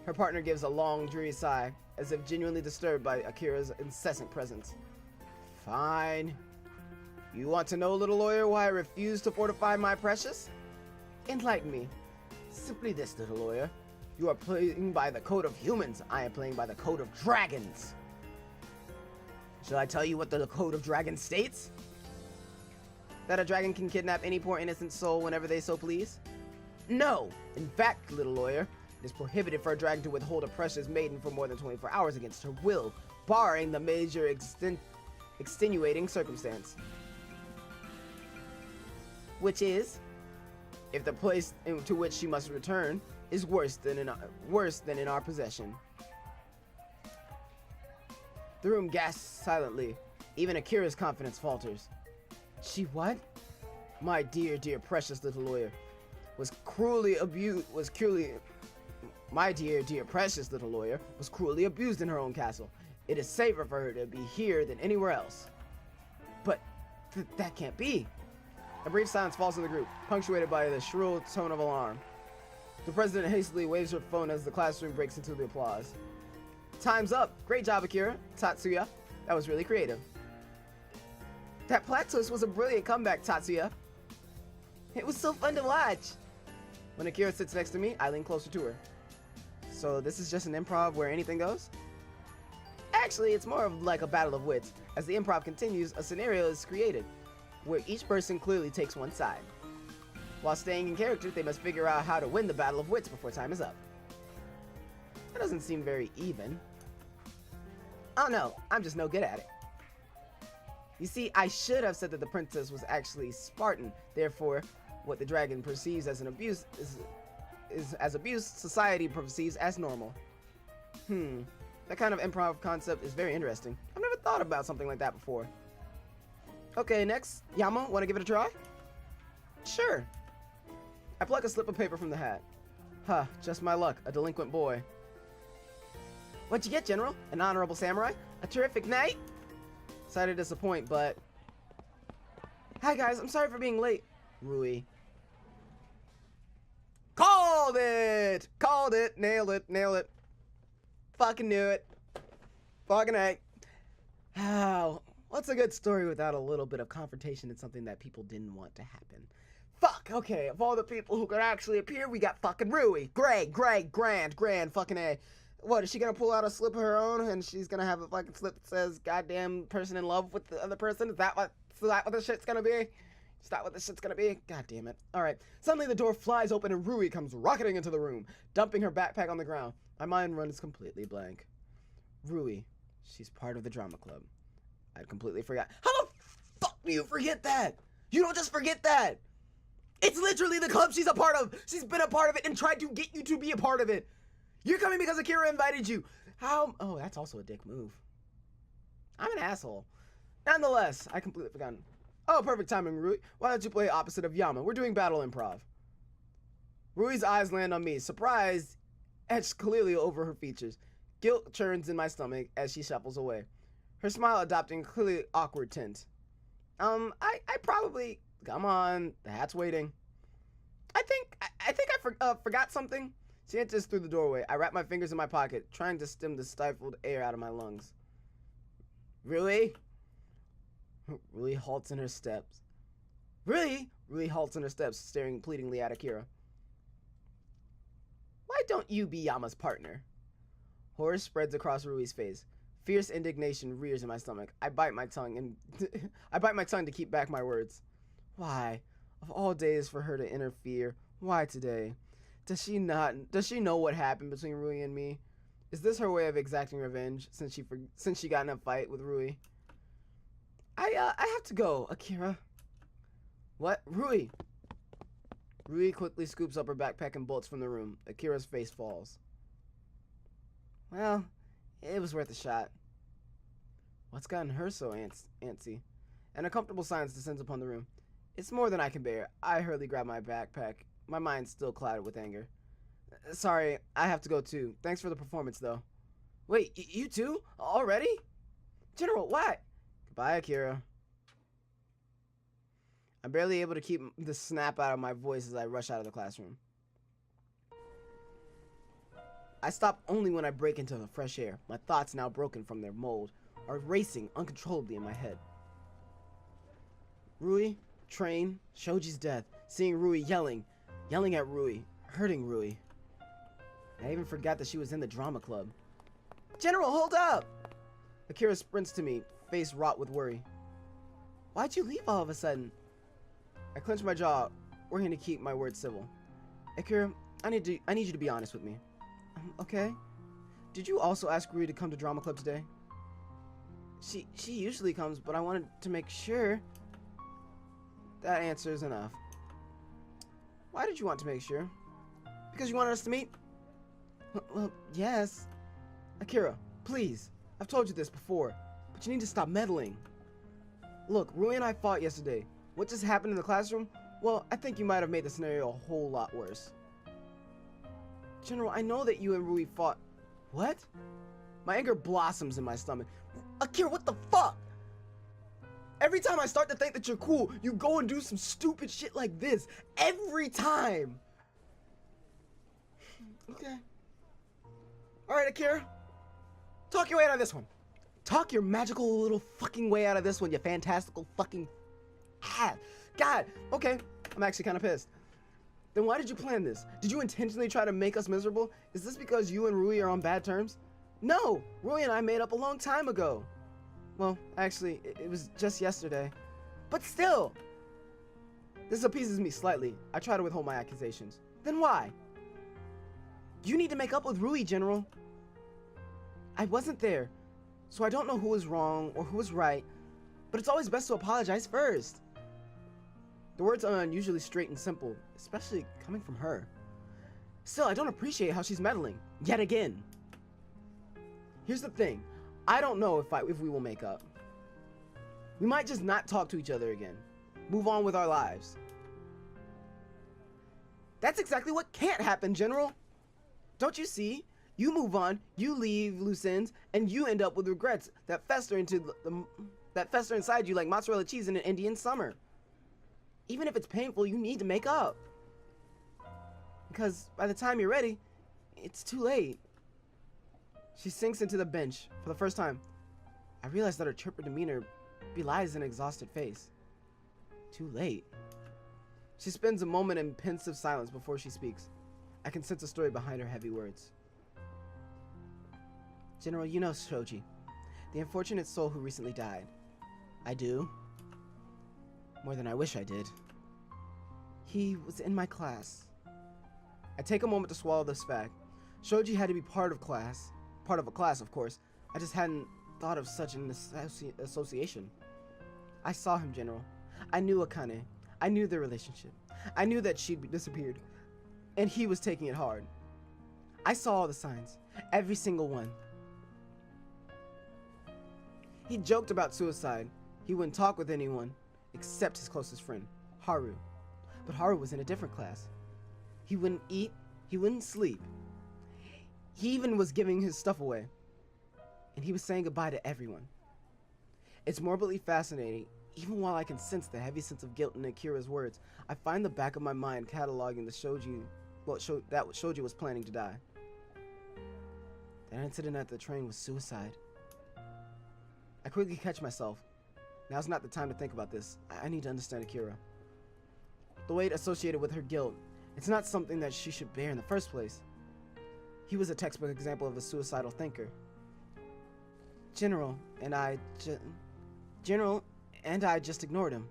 A: Her partner gives a long, dreary sigh, as if genuinely disturbed by Akira's incessant presence. Fine. You want to know, little lawyer, why I refuse to fortify my precious? Enlighten me. Simply this, little lawyer. You are playing by the code of humans. I am playing by the code of dragons. Shall I tell you what the code of dragons states? That a dragon can kidnap any poor innocent soul whenever they so please? No! In fact, little lawyer, it is prohibited for a dragon to withhold a precious maiden for more than 24 hours against her will, barring the major extenuating circumstance. Which is, if the place to which she must return is worse than in our possession. The room gasps silently. Even Akira's confidence falters. She what? My dear, precious little lawyer My dear, precious little lawyer was cruelly abused in her own castle. It is safer for her to be here than anywhere else. But that can't be. A brief silence falls on the group, punctuated by the shrill tone of alarm. The president hastily waves her phone as the classroom breaks into the applause. Time's up. Great job, Akira. Tatsuya. That was really creative. That plot twist was a brilliant comeback, Tatsuya. It was so fun to watch. When Akira sits next to me, I lean closer to her. So this is just an improv where anything goes? Actually, it's more of like a battle of wits. As the improv continues, a scenario is created, where each person clearly takes one side. While staying in character, they must figure out how to win the battle of wits before time is up. That doesn't seem very even. Oh no, I'm just no good at it. You see, I should have said that the princess was actually Spartan. Therefore, what the dragon perceives as an abuse is as abuse, society perceives as normal. That kind of improv concept is very interesting. I've never thought about something like that before. Okay, next. Yama, wanna give it a try? Sure. I pluck a slip of paper from the hat. Huh, just my luck, a delinquent boy. What'd you get, General? An honorable samurai? A terrific knight? Sorry to disappoint, but... Hi guys, I'm sorry for being late. Rui. Called it! Called it! Nailed it! Nailed it! Fucking knew it. Fucking A. How? What's a good story without a little bit of confrontation and something that people didn't want to happen? Fuck! Okay, of all the people who could actually appear, we got fucking Rui. Great, grand, fucking A. What, is she gonna pull out a slip of her own and she's gonna have a fucking slip that says goddamn person in love with the other person? Is that what this shit's gonna be? Is that what this shit's gonna be? God damn it. Alright. Suddenly the door flies open and Rui comes rocketing into the room, dumping her backpack on the ground. My mind runs completely blank. Rui. She's part of the drama club. I'd completely forgot. How the fuck do you forget that? You don't just forget that. It's literally the club she's a part of. She's been a part of it and tried to get you to be a part of it. You're coming because Akira invited you. How? Oh, that's also a dick move. I'm an asshole. Nonetheless, I completely forgot. Oh, perfect timing, Rui. Why don't you play opposite of Yama? We're doing battle improv. Rui's eyes land on me, surprised, etched clearly over her features. Guilt churns in my stomach as she shuffles away. Her smile adopting clearly awkward tint. I probably... Come on, the hat's waiting. I think I forgot something. She enters through the doorway. I wrap my fingers in my pocket, trying to stem the stifled air out of my lungs. Rui? Rui halts in her steps. Rui? Rui halts in her steps, staring pleadingly at Akira. Why don't you be Yama's partner? Horror spreads across Rui's face. Fierce indignation rears in my stomach. I bite my tongue to keep back my words. Why? Of all days for her to interfere, why today? Does she know what happened between Rui and me? Is this her way of exacting revenge since she got in a fight with Rui? I have to go, Akira. What? Rui! Rui quickly scoops up her backpack and bolts from the room. Akira's face falls. Well, it was worth a shot. What's gotten her so antsy? An uncomfortable silence descends upon the room. It's more than I can bear. I hurriedly grab my backpack, my mind still clouded with anger. Sorry, I have to go too. Thanks for the performance, though. Wait, you too? Already? General, what? Goodbye, Akira. I'm barely able to keep the snap out of my voice as I rush out of the classroom. I stop only when I break into the fresh air. My thoughts, now broken from their mold, are racing uncontrollably in my head. Rui, train, Shoji's death, seeing Rui yelling at Rui, hurting Rui. I even forgot that she was in the drama club. General, hold up! Akira sprints to me, face wrought with worry. Why'd you leave all of a sudden? I clench my jaw, working to keep my words civil. Akira, I need you to be honest with me. Okay. Did you also ask Rui to come to drama club today? She usually comes, but I wanted to make sure. That answer is enough. Why did you want to make sure? Because you wanted us to meet? Well, yes. Akira, please. I've told you this before, but you need to stop meddling. Look, Rui and I fought yesterday. What just happened in the classroom? Well, I think you might have made the scenario a whole lot worse. General, I know that you and Rui fought. What? My anger blossoms in my stomach. Akira, what the fuck? Every time I start to think that you're cool, you go and do some stupid shit like this. Every time. Okay. Alright, Akira. Talk your way out of this one. Talk your magical little fucking way out of this one, you fantastical fucking... God. Okay. I'm actually kind of pissed. Then why did you plan this? Did you intentionally try to make us miserable? Is this because you and Rui are on bad terms? No! Rui and I made up a long time ago. Well, actually, it was just yesterday. But still! This appeases me slightly. I try to withhold my accusations. Then why? You need to make up with Rui, General. I wasn't there, so I don't know who was wrong or who was right, but it's always best to apologize first. The words are unusually straight and simple, especially coming from her. Still, I don't appreciate how she's meddling, yet again. Here's the thing. I don't know if we will make up. We might just not talk to each other again. Move on with our lives. That's exactly what can't happen, General. Don't you see? You move on, you leave loose ends, and you end up with regrets that fester inside you like mozzarella cheese in an Indian summer. Even if it's painful, you need to make up. Because by the time you're ready, it's too late. She sinks into the bench for the first time. I realize that her chipper demeanor belies an exhausted face. Too late. She spends a moment in pensive silence before she speaks. I can sense a story behind her heavy words. General, you know Shoji, the unfortunate soul who recently died. I do. More than I wish I did. He was in my class. I take a moment to swallow this fact. Shoji had to be part of a class, of course. I just hadn't thought of such an association. I saw him, General. I knew Akane. I knew their relationship. I knew that she'd disappeared, and he was taking it hard. I saw all the signs, every single one. He joked about suicide. He wouldn't talk with anyone except his closest friend, Haru. But Haru was in a different class. He wouldn't eat, he wouldn't sleep. He even was giving his stuff away. And he was saying goodbye to everyone. It's morbidly fascinating. Even while I can sense the heavy sense of guilt in Akira's words, I find the back of my mind cataloging the Shoji was planning to die. That incident at the train was suicide. I quickly catch myself. Now's not the time to think about this. I need to understand Akira. The weight associated with her guilt, it's not something that she should bear in the first place. He was a textbook example of a suicidal thinker. General and I just ignored him.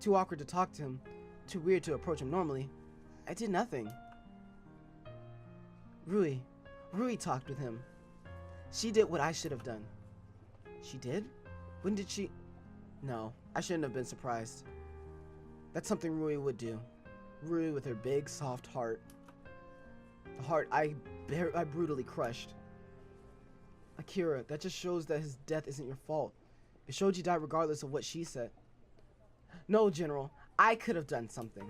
A: Too awkward to talk to him, too weird to approach him normally. I did nothing. Rui talked with him. She did what I should have done. She did? When did she? No, I shouldn't have been surprised. That's something Rui would do. Rui with her big, soft heart. The heart I brutally crushed. Akira, that just shows that his death isn't your fault. If Shoji died regardless of what she said. No, General, I could have done something.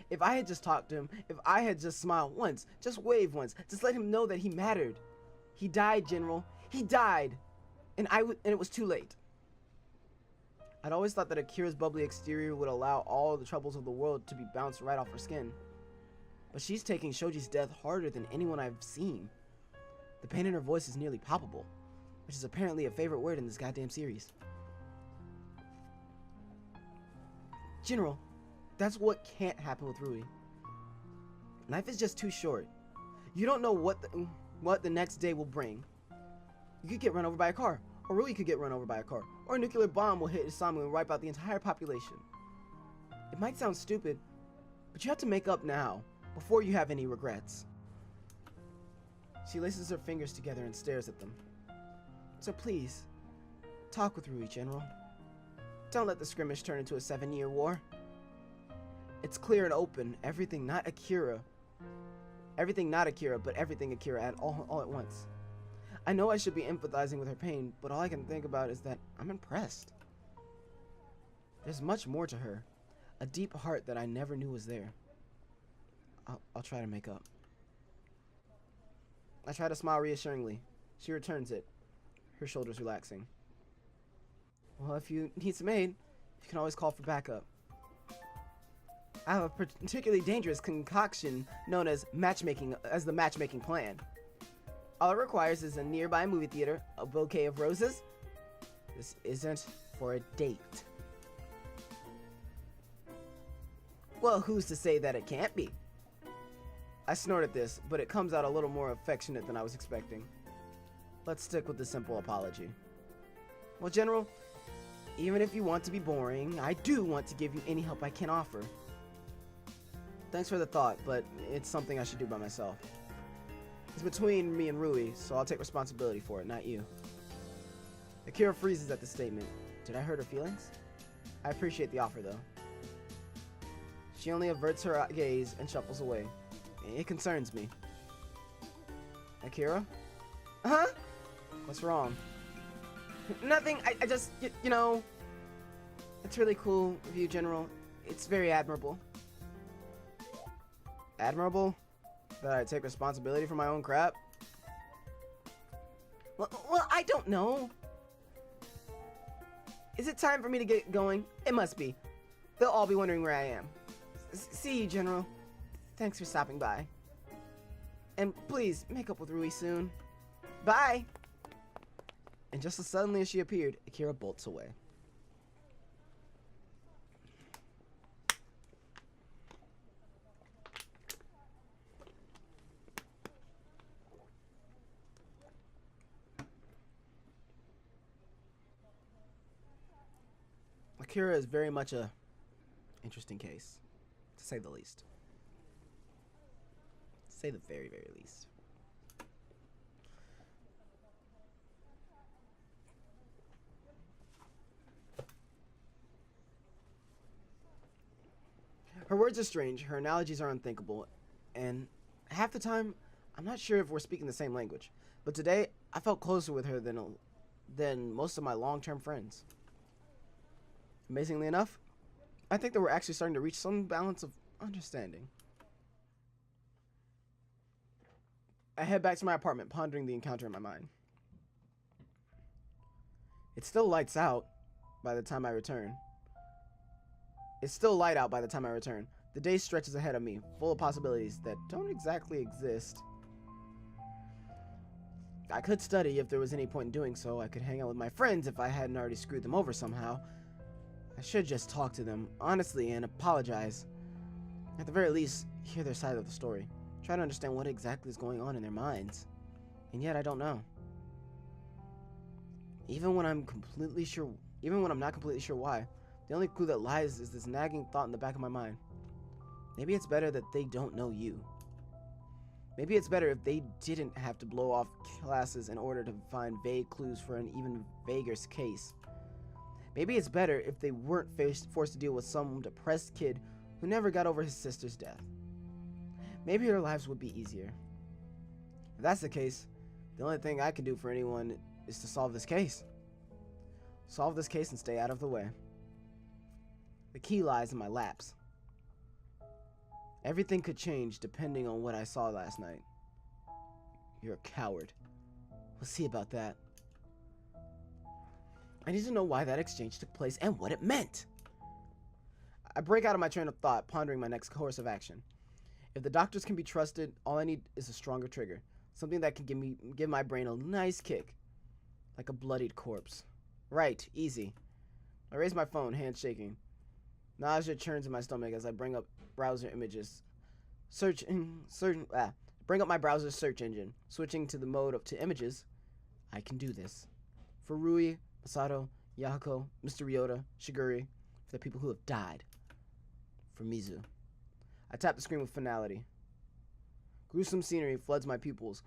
A: If I had just talked to him, if I had just smiled once, just waved once, just let him know that he mattered. He died, General. He died. And it was too late. I'd always thought that Akira's bubbly exterior would allow all the troubles of the world to be bounced right off her skin. But she's taking Shoji's death harder than anyone I've seen. The pain in her voice is nearly palpable, which is apparently a favorite word in this goddamn series. General, that's what can't happen with Rui. Life is just too short. You don't know what the next day will bring. You could get run over by a car, or Rui could get run over by a car, or a nuclear bomb will hit Isamu and wipe out the entire population. It might sound stupid, but you have to make up now, before you have any regrets. She laces her fingers together and stares at them. So please, talk with Rui, General. Don't let the skirmish turn into a 7-year war. It's clear and open, everything not Akira, but everything Akira all at once. I know I should be empathizing with her pain, but all I can think about is that I'm impressed. There's much more to her, a deep heart that I never knew was there. I'll try to make up. I try to smile reassuringly. She returns it, her shoulders relaxing. Well, if you need some aid, you can always call for backup. I have a particularly dangerous concoction known as the matchmaking plan. All it requires is a nearby movie theater, a bouquet of roses. This isn't for a date. Well, who's to say that it can't be? I snort at this, but it comes out a little more affectionate than I was expecting. Let's stick with the simple apology. Well, General, even if you want to be boring, I do want to give you any help I can offer. Thanks for the thought, but it's something I should do by myself. It's between me and Rui, so I'll take responsibility for it, not you. Akira freezes at the statement. Did I hurt her feelings? I appreciate the offer, though. She only averts her gaze and shuffles away. It concerns me. Akira? Huh? What's wrong? Nothing. I just, you know, it's really cool of you, General. It's very admirable. Admirable? That I take responsibility for my own crap? Well, I don't know. Is it time for me to get going? It must be. They'll all be wondering where I am. See you, General. Thanks for stopping by. And please, make up with Rui soon. Bye! And just as suddenly as she appeared, Akira bolts away. Akira is very much a interesting case, to say the least. To say the very, very least. Her words are strange, her analogies are unthinkable, and half the time, I'm not sure if we're speaking the same language. But today, I felt closer with her than most of my long-term friends. Amazingly enough, I think that we're actually starting to reach some balance of understanding. I head back to my apartment, pondering the encounter in my mind. It still lights out by the time I return. It's still light out by the time I return. The day stretches ahead of me, full of possibilities that don't exactly exist. I could study if there was any point in doing so. I could hang out with my friends if I hadn't already screwed them over somehow. I should just talk to them, honestly, and apologize. At the very least, hear their side of the story. Try to understand what exactly is going on in their minds. And yet, I don't know. Even when I'm not completely sure why, the only clue that lies is this nagging thought in the back of my mind. Maybe it's better that they don't know you. Maybe it's better if they didn't have to blow off classes in order to find vague clues for an even vaguer case. Maybe it's better if they weren't forced to deal with some depressed kid who never got over his sister's death. Maybe their lives would be easier. If that's the case, the only thing I can do for anyone is to solve this case. Solve this case and stay out of the way. The key lies in my laps. Everything could change depending on what I saw last night. You're a coward. We'll see about that. I need to know why that exchange took place and what it meant. I break out of my train of thought, pondering my next course of action. If the doctors can be trusted, all I need is a stronger trigger. Something that can give my brain a nice kick. Like a bloodied corpse. Right, easy. I raise my phone, hands shaking. Nausea churns in my stomach as I bring up browser images. Bring up my browser's search engine. Switching to the mode to images. I can do this. For Rui, Masato, Yahiko, Mr. Ryota, Shiguri, for the people who have died. For Mizu. I tap the screen with finality. Gruesome scenery floods my pupils,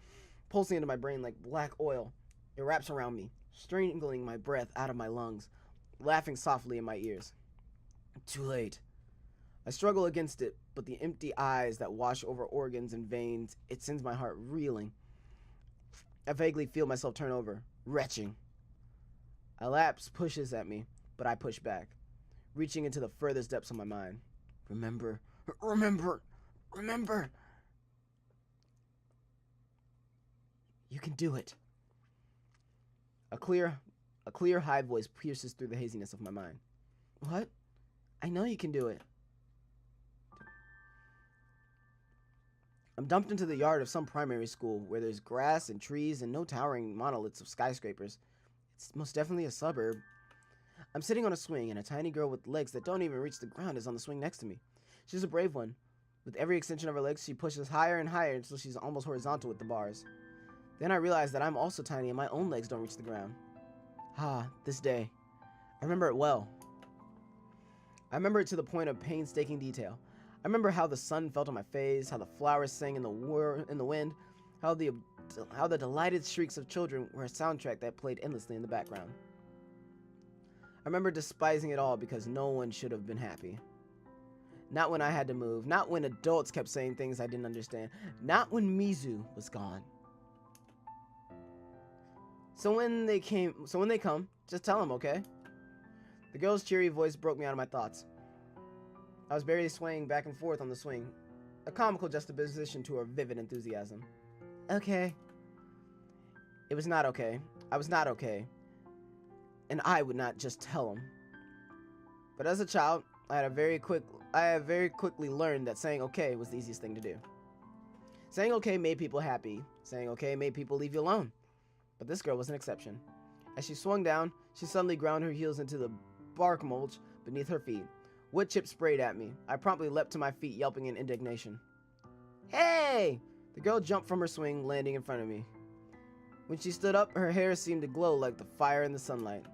A: pulsing into my brain like black oil. It wraps around me, strangling my breath out of my lungs, laughing softly in my ears. Too late. I struggle against it, but the empty eyes that wash over organs and veins, it sends my heart reeling. I vaguely feel myself turn over, retching. A lapse pushes at me, but I push back, reaching into the furthest depths of my mind. Remember. You can do it. A clear, high voice pierces through the haziness of my mind. What? I know you can do it. I'm dumped into the yard of some primary school where there's grass and trees and no towering monoliths of skyscrapers. It's most definitely a suburb. I'm sitting on a swing, and a tiny girl with legs that don't even reach the ground is on the swing next to me. She's a brave one. With every extension of her legs, she pushes higher and higher until she's almost horizontal with the bars. Then I realize that I'm also tiny and my own legs don't reach the ground. This day. I remember it well. I remember it to the point of painstaking detail. I remember how the sun felt on my face, how the flowers sang in the wind, how the delighted shrieks of children were a soundtrack that played endlessly in the background. I remember despising it all because no one should have been happy. Not when I had to move, not when adults kept saying things I didn't understand, not when Mizu was gone. So when they come, just tell them, okay? The girl's cheery voice broke me out of my thoughts. I was barely swaying back and forth on the swing, a comical juxtaposition to her vivid enthusiasm. Okay. It was not okay. I was not okay. And I would not just tell him. But as a child, I had very quickly learned that saying okay was the easiest thing to do. Saying okay made people happy. Saying okay made people leave you alone. But this girl was an exception. As she swung down, she suddenly ground her heels into the bark mulch beneath her feet. Wood chips sprayed at me. I promptly leapt to my feet, yelping in indignation. Hey! The girl jumped from her swing, landing in front of me. When she stood up, her hair seemed to glow like the fire in the sunlight.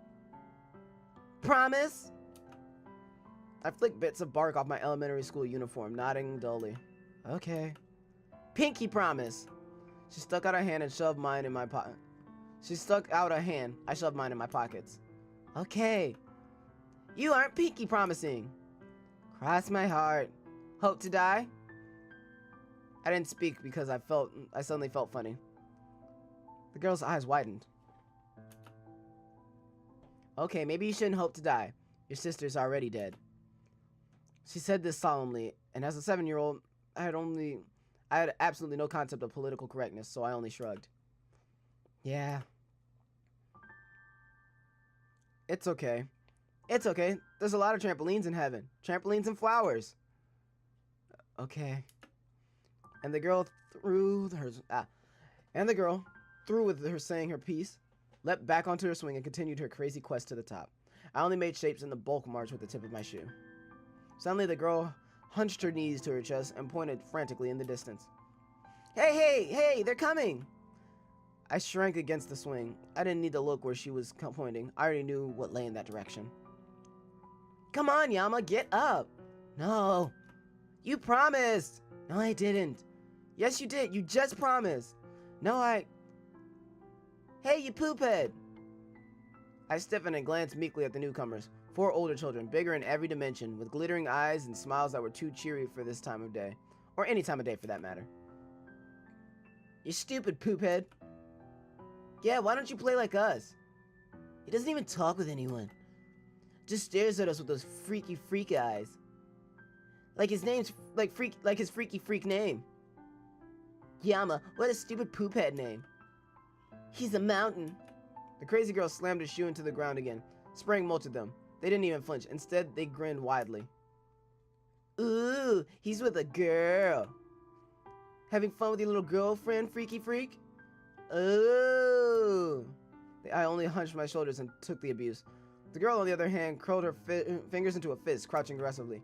A: Promise? I flicked bits of bark off my elementary school uniform, nodding dully. Okay. Pinky promise. She stuck out a hand and shoved mine in my pocket. I shoved mine in my pockets. Okay. You aren't pinky promising. Cross my heart. Hope to die? I didn't speak because I suddenly felt funny. The girl's eyes widened. Okay, maybe you shouldn't hope to die. Your sister's already dead. She said this solemnly, and as a 7-year-old, I had absolutely no concept of political correctness, so I only shrugged. Yeah. It's okay. It's okay. There's a lot of trampolines in heaven. Trampolines and flowers. Okay. And the girl through with her saying her piece, leapt back onto her swing and continued her crazy quest to the top. I only made shapes in the bulk march with the tip of my shoe. Suddenly the girl hunched her knees to her chest and pointed frantically in the distance. Hey, hey, hey, they're coming! I shrank against the swing. I didn't need to look where she was pointing. I already knew what lay in that direction. Come on, Yama, get up! No. You promised! No, I didn't. Yes, you did. You just promised. No, Hey, you poophead! I stiffened and glanced meekly at the newcomers. 4 older children, bigger in every dimension, with glittering eyes and smiles that were too cheery for this time of day. Or any time of day, for that matter. You stupid poophead. Yeah, why don't you play like us? He doesn't even talk with anyone. Just stares at us with those freaky freak eyes. Like his name's like his freaky freak name. Yama, what a stupid poophead name. He's a mountain. The crazy girl slammed her shoe into the ground again, spraying mulch at them. They didn't even flinch. Instead, they grinned widely. Ooh, he's with a girl. Having fun with your little girlfriend, freaky freak? Ooh. I only hunched my shoulders and took the abuse. The girl, on the other hand, curled her fingers into a fist, crouching aggressively.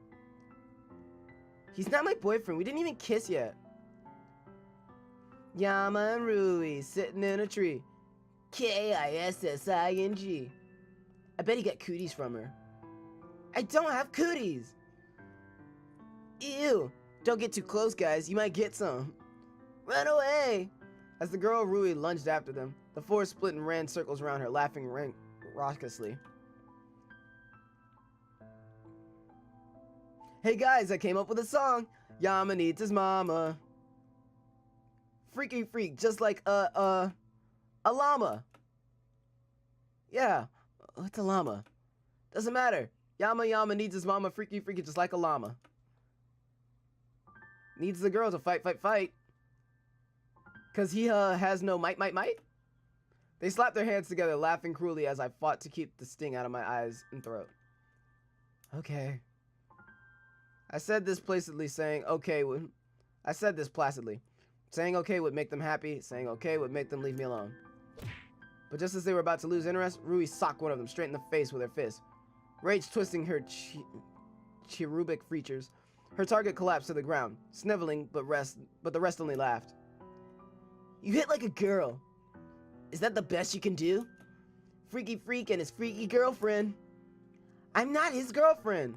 A: He's not my boyfriend. We didn't even kiss yet. Yama and Rui sitting in a tree. Kissing. I bet he got cooties from her. I don't have cooties. Ew. Don't get too close, guys. You might get some. Run away. As the girl Rui lunged after them, the 4 split and ran circles around her, laughing raucously. Hey guys, I came up with a song. Yama needs his mama. Freaky freak, just like a llama. Yeah, it's a llama. Doesn't matter. Yama needs his mama. Freaky freaky, just like a llama. Needs the girl to fight. Cause he has no might. They slapped their hands together, laughing cruelly as I fought to keep the sting out of my eyes and throat. Okay. I said this placidly, saying okay would make them happy, saying okay would make them leave me alone. But just as they were about to lose interest, Rui socked one of them straight in the face with her fist. Rage twisting her cherubic features, her target collapsed to the ground, sniveling, but the rest only laughed. You hit like a girl. Is that the best you can do? Freaky freak and his freaky girlfriend. I'm not his girlfriend.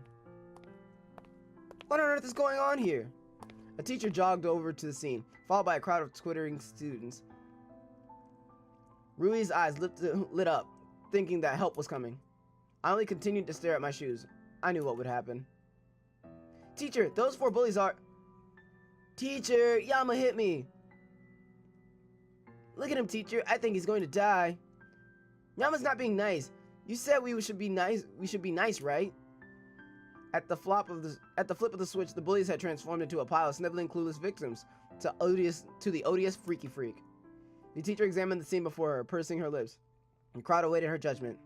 A: What on earth is going on here? A teacher jogged over to the scene, followed by a crowd of twittering students. Rui's eyes lit up, thinking that help was coming. I only continued to stare at my shoes. I knew what would happen. Teacher, those 4 bullies are... Teacher, Yama hit me. Look at him, teacher. I think he's going to die. Yama's not being nice. You said we should be nice. We should be nice, right? At the flip of the switch, the bullies had transformed into a pile of sniveling, clueless victims to the odious freaky freak. The teacher examined the scene before her, pursing her lips. The crowd awaited her judgment.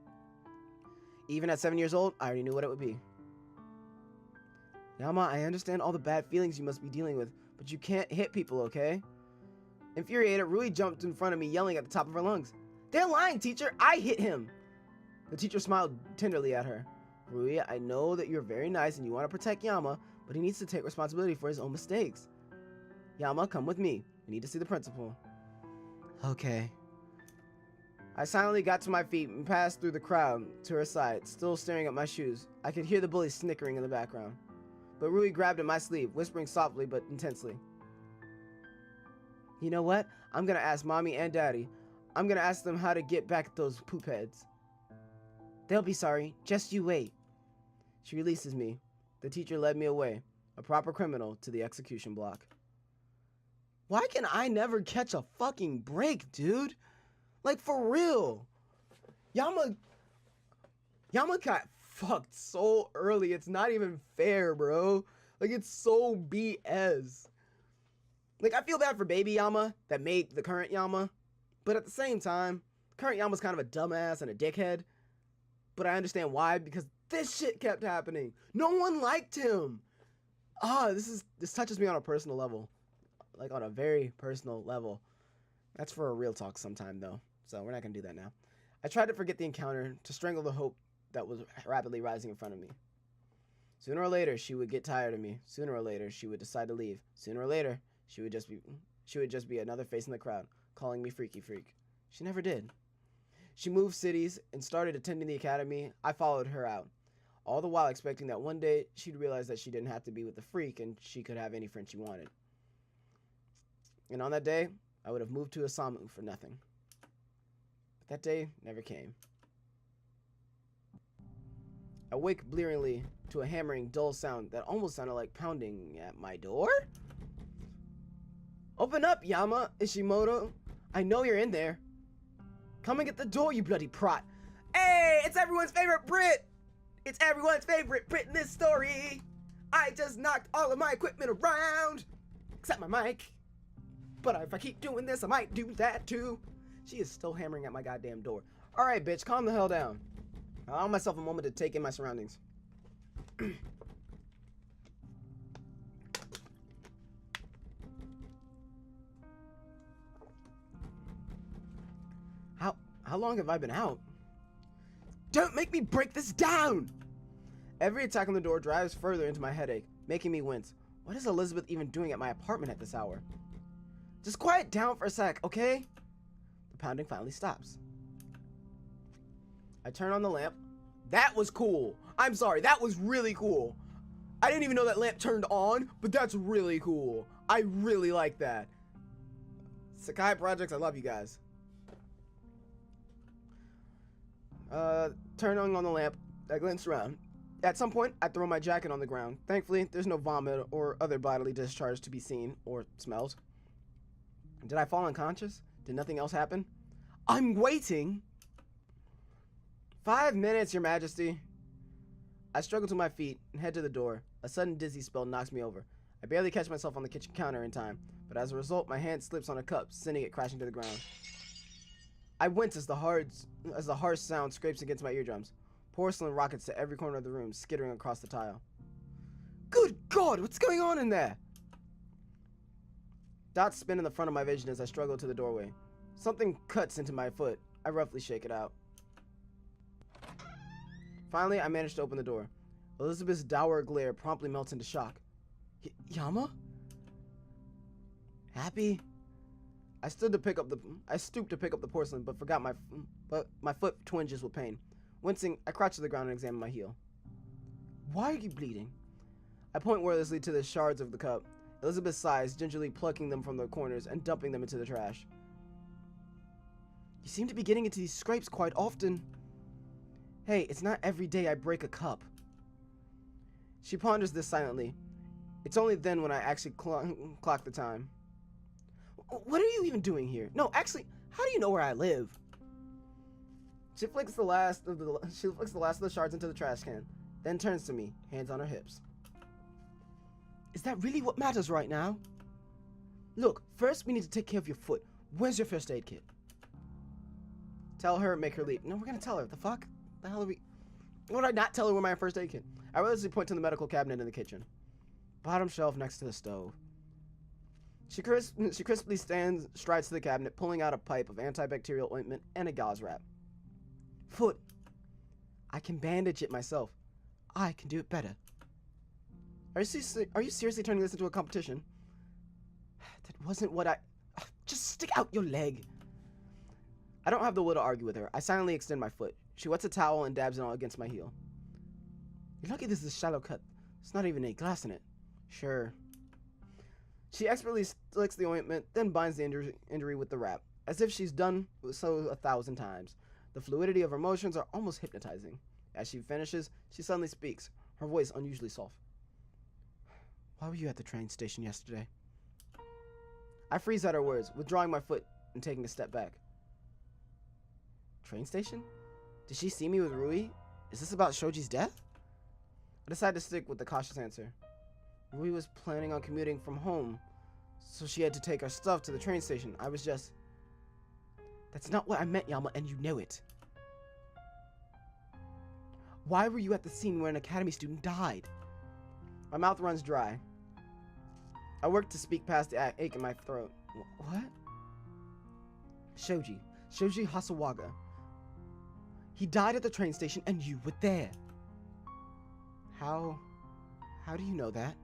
A: Even at 7 years old, I already knew what it would be. Yama, I understand all the bad feelings you must be dealing with, but you can't hit people, okay? Infuriated, Rui jumped in front of me, yelling at the top of her lungs. They're lying, teacher! I hit him! The teacher smiled tenderly at her. Rui, I know that you're very nice and you want to protect Yama, but he needs to take responsibility for his own mistakes. Yama, come with me. We need to see the principal. Okay. I silently got to my feet and passed through the crowd to her side, still staring at my shoes. I could hear the bullies snickering in the background. But Rui grabbed at my sleeve, whispering softly but intensely. You know what? I'm gonna ask Mommy and Daddy. I'm gonna ask them how to get back at those poop heads. They'll be sorry. Just you wait. She releases me. The teacher led me away, a proper criminal, to the execution block. Why can I never catch a fucking break, dude? Like, for real. Yama got fucked so early. It's not even fair, bro. Like, it's so BS. Like, I feel bad for baby Yama that made the current Yama. But at the same time, current Yama's kind of a dumbass and a dickhead. But I understand why, because this shit kept happening. No one liked him. This touches me on a personal level. Like, on a very personal level. That's for a real talk sometime, though. So we're not going to do that now. I tried to forget the encounter, to strangle the hope that was rapidly rising in front of me. Sooner or later, she would get tired of me. Sooner or later, she would decide to leave. Sooner or later, she would just be another face in the crowd, calling me Freaky Freak. She never did. She moved cities and started attending the academy. I followed her out, all the while expecting that one day she'd realize that she didn't have to be with the freak and she could have any friend she wanted. And on that day, I would have moved to Osamu for nothing. But that day never came. I wake blearingly to a hammering, dull sound that almost sounded like pounding at my door. Open up, Yama, Ishimoto. I know you're in there. Come and get the door, you bloody prot. Hey, it's everyone's favorite Brit. It's everyone's favorite Brit in this story. I just knocked all of my equipment around, except my mic. But if I keep doing this, I might do that too. She is still hammering at my goddamn door. Alright, bitch, calm the hell down. I'll allow myself a moment to take in my surroundings. How long have I been out? Don't make me break this down! Every attack on the door drives further into my headache, making me wince. What is Elizabeth even doing at my apartment at this hour? Just quiet down for a sec, okay? The pounding finally stops. I turn on the lamp. That was cool. I'm sorry, that was really cool. I didn't even know that lamp turned on, but that's really cool. I really like that. Sakai Projects, I love you guys. Turn on the lamp. I glance around. At some point, I throw my jacket on the ground. Thankfully, there's no vomit or other bodily discharge to be seen or smelled. Did I fall unconscious? Did nothing else happen? I'm waiting! 5 minutes, Your Majesty. I struggle to my feet and head to the door. A sudden dizzy spell knocks me over. I barely catch myself on the kitchen counter in time, but as a result, my hand slips on a cup, sending it crashing to the ground. I wince as the harsh sound scrapes against my eardrums. Porcelain rockets to every corner of the room, skittering across the tile. Good God, what's going on in there? Dots spin in the front of my vision as I struggle to the doorway. Something cuts into my foot. I roughly shake it out. Finally, I manage to open the door. Elizabeth's dour glare promptly melts into shock. Yama? Happy? I stooped to pick up the porcelain, but forgot my foot twinges with pain. Wincing, I crouch to the ground and examine my heel. Why are you bleeding? I point wordlessly to the shards of the cup. Elizabeth sighs, gingerly plucking them from the corners and dumping them into the trash. You seem to be getting into these scrapes quite often. Hey, it's not every day I break a cup. She ponders this silently. It's only then when I actually clock the time. What are you even doing here? No, actually, how do you know where I live? She flicks the last of the shards into the trash can, then turns to me, hands on her hips. Is that really what matters right now? Look, first we need to take care of your foot. Where's your first aid kit? Tell her, make her leave. No, we're gonna tell her. The fuck? The hell are we? Why would I not tell her where my first aid kit? I realistically point to the medical cabinet in the kitchen. Bottom shelf next to the stove. She crisply strides to the cabinet, pulling out a pipe of antibacterial ointment and a gauze wrap. Foot. I can bandage it myself. I can do it better. Are you seriously turning this into a competition? That wasn't what I... Just stick out your leg. I don't have the will to argue with her. I silently extend my foot. She wets a towel and dabs it all against my heel. You're lucky this is a shallow cut. There's not even any glass in it. Sure. She expertly licks the ointment, then binds the injury with the wrap, as if she's done so 1,000 times. The fluidity of her motions are almost hypnotizing. As she finishes, she suddenly speaks, her voice unusually soft. Why were you at the train station yesterday? I freeze at her words, withdrawing my foot and taking a step back. Train station? Did she see me with Rui? Is this about Shoji's death? I decided to stick with the cautious answer. Rui was planning on commuting from home, so she had to take our stuff to the train station. I was just... That's not what I meant, Yama, and you know it. Why were you at the scene where an academy student died? My mouth runs dry. I work to speak past the ache in my throat. What? Shoji Hasawaga. He died at the train station and you were there. How do you know that?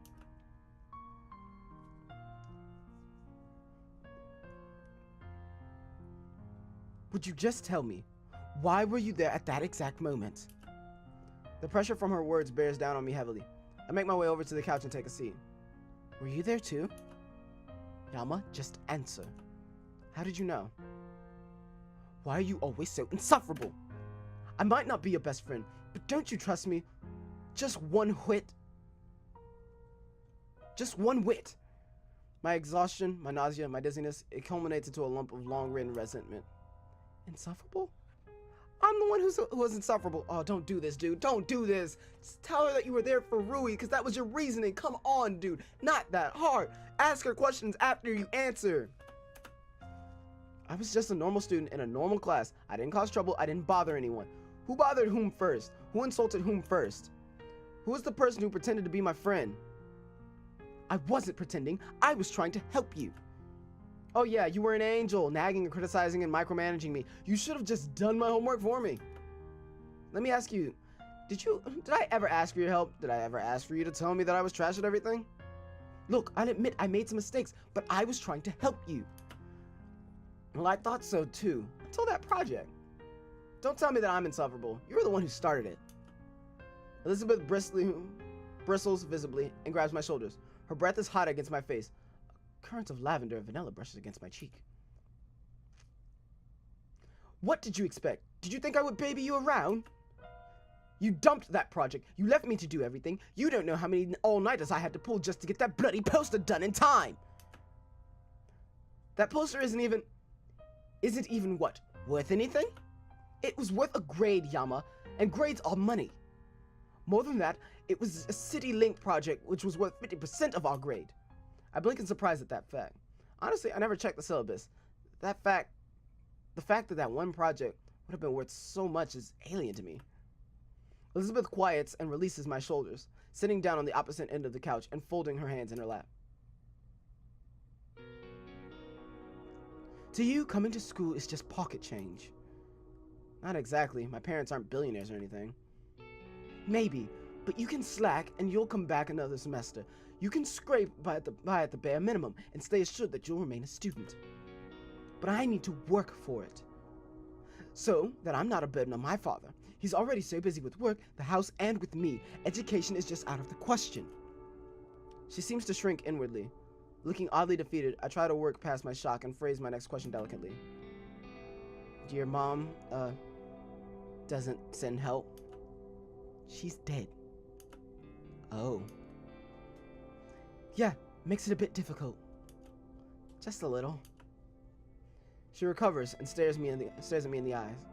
A: Would you just tell me, why were you there at that exact moment? The pressure from her words bears down on me heavily. I make my way over to the couch and take a seat. Were you there too? Yama, just answer. How did you know? Why are you always so insufferable? I might not be your best friend, but don't you trust me? Just one whit. Just one whit. My exhaustion, my nausea, my dizziness, it culminates into a lump of long-ridden resentment. Insufferable? I'm the one who was insufferable. Oh, don't do this, dude. Don't do this. Just tell her that you were there for Rui, because that was your reasoning. Come on, dude. Not that hard. Ask her questions after you answer. I was just a normal student in a normal class. I didn't cause trouble. I didn't bother anyone. Who bothered whom first? Who insulted whom first? Who was the person who pretended to be my friend? I wasn't pretending. I was trying to help you. Oh yeah, you were an angel, nagging and criticizing and micromanaging me. You should have just done my homework for me. Let me ask you, did I ever ask for your help? Did I ever ask for you to tell me that I was trash at everything? Look, I'll admit I made some mistakes, but I was trying to help you. Well, I thought so too, until that project. Don't tell me that I'm insufferable. You were the one who started it. Elizabeth bristles visibly and grabs my shoulders. Her breath is hot against my face. A current of lavender and vanilla brushes against my cheek. What did you expect? Did you think I would baby you around? You dumped that project. You left me to do everything. You don't know how many all-nighters I had to pull just to get that bloody poster done in time. That poster isn't even what? Worth anything? It was worth a grade, Yama, and grades are money. More than that, it was a City Link project which was worth 50% of our grade. I blink in surprise at that fact. Honestly, I never checked the syllabus. The fact that one project would have been worth so much is alien to me. Elizabeth quiets and releases my shoulders, sitting down on the opposite end of the couch and folding her hands in her lap. To you, coming to school is just pocket change. Not exactly. My parents aren't billionaires or anything. Maybe, but you can slack and you'll come back another semester. You can scrape by at the bare minimum and stay assured that you'll remain a student. But I need to work for it. So that I'm not a burden on my father. He's already so busy with work, the house, and with me. Education is just out of the question. She seems to shrink inwardly. Looking oddly defeated, I try to work past my shock and phrase my next question delicately. Your mom, doesn't send help? She's dead. Oh. Yeah, makes it a bit difficult. Just a little. She recovers and stares at me in the eyes.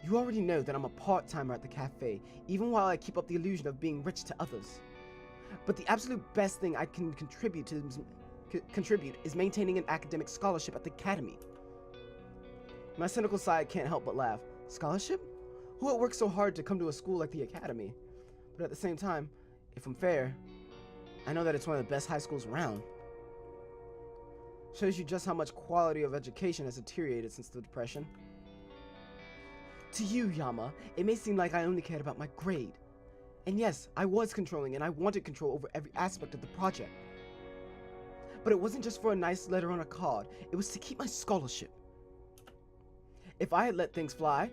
A: You already know that I'm a part-timer at the cafe, even while I keep up the illusion of being rich to others. But the absolute best thing I can contribute is maintaining an academic scholarship at the academy. My cynical side can't help but laugh. Scholarship? Who would work so hard to come to a school like the academy? But at the same time, if I'm fair, I know that it's one of the best high schools around. Shows you just how much quality of education has deteriorated since the Depression. To you, Yama, it may seem like I only cared about my grade. And yes, I was controlling and I wanted control over every aspect of the project. But it wasn't just for a nice letter on a card, it was to keep my scholarship. If I had let things fly,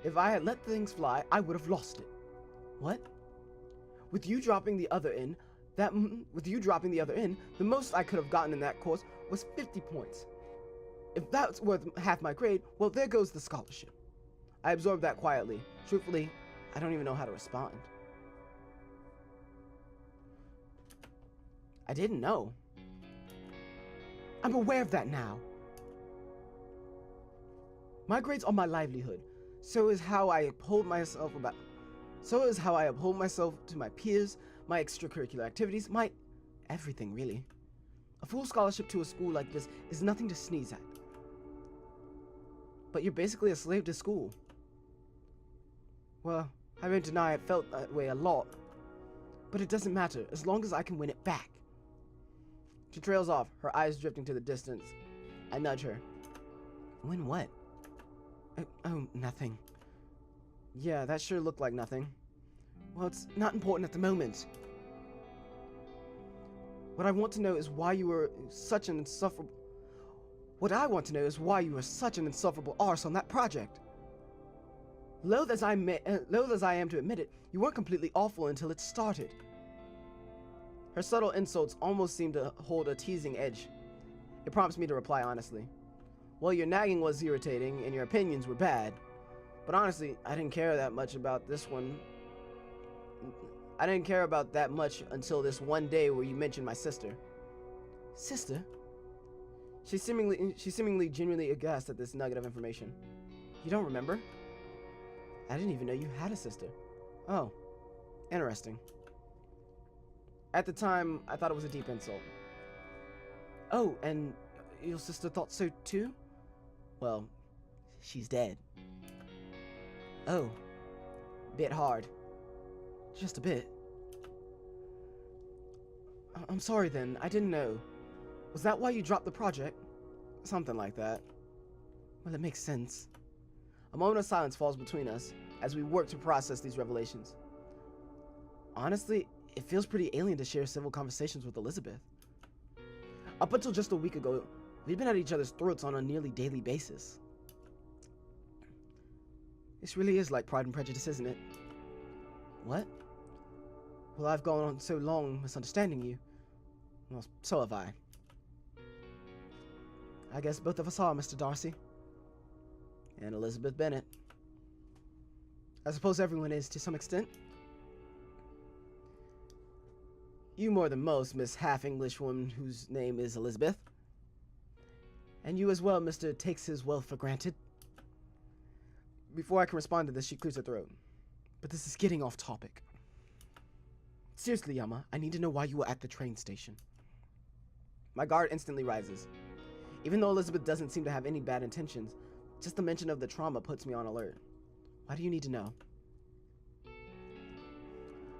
A: I would have lost it. What? With you dropping the other in, the most I could have gotten in that course was 50 points. If that's worth half my grade, well, there goes the scholarship. I absorbed that quietly. Truthfully, I don't even know how to respond. I didn't know. I'm aware of that now. My grades are my livelihood. So is how I uphold myself to my peers, my extracurricular activities, my everything, really. A full scholarship to a school like this is nothing to sneeze at. But you're basically a slave to school. Well, I won't deny it felt that way a lot. But it doesn't matter, as long as I can win it back. She trails off, her eyes drifting to the distance. I nudge her. Win what? Oh, nothing. Yeah, that sure looked like nothing. Well, it's not important at the moment. What I want to know is why you were such an insufferable arse on that project. Loath as I am to admit it, you weren't completely awful until it started. Her subtle insults almost seem to hold a teasing edge. It prompts me to reply honestly. Well, your nagging was irritating, and your opinions were bad. But honestly, I didn't care that much about this one. I didn't care about that much until this one day where you mentioned my sister. Sister? She's seemingly genuinely aghast at this nugget of information. You don't remember? I didn't even know you had a sister. Oh, interesting. At the time, I thought it was a deep insult. Oh, and your sister thought so too? Well, she's dead. Oh, bit hard. Just a bit. I'm sorry then, I didn't know. Was that why you dropped the project? Something like that. Well, it makes sense. A moment of silence falls between us as we work to process these revelations. Honestly, it feels pretty alien to share civil conversations with Elizabeth. Up until just a week ago, we'd been at each other's throats on a nearly daily basis. This really is like Pride and Prejudice, isn't it? What? Well, I've gone on so long misunderstanding you. Well, so have I. I guess both of us are, Mr. Darcy. And Elizabeth Bennet. I suppose everyone is, to some extent. You more than most, Miss Half-English woman whose name is Elizabeth. And you as well, Mr. Takes His Wealth for Granted. Before I can respond to this, she clears her throat. But this is getting off topic. Seriously, Yama, I need to know why you were at the train station. My guard instantly rises. Even though Elizabeth doesn't seem to have any bad intentions, just the mention of the trauma puts me on alert. Why do you need to know?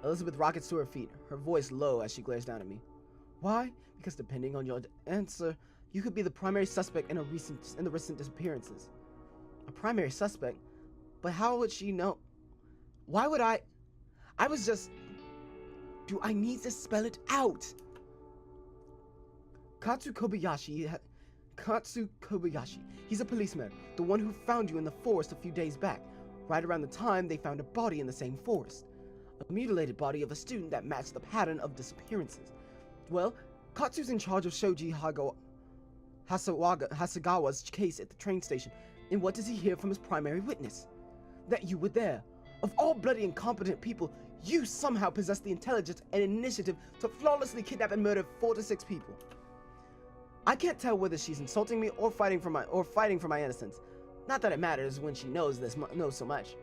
A: Elizabeth rockets to her feet, her voice low as she glares down at me. Why? Because depending on your answer, you could be the primary suspect in the recent disappearances. A primary suspect? But how would she know? Why would I was just... Do I need to spell it out? Katsu Kobayashi. He's a policeman, the one who found you in the forest a few days back, right around the time they found a body in the same forest. A mutilated body of a student that matched the pattern of disappearances. Well, Katsu's in charge of Shoji Hasagawa's case at the train station, and what does he hear from his primary witness? That you were there. Of all bloody incompetent people, you somehow possess the intelligence and initiative to flawlessly kidnap and murder 4 to 6 people. I can't tell whether she's insulting me or fighting for my innocence, Not that it matters when she knows so much.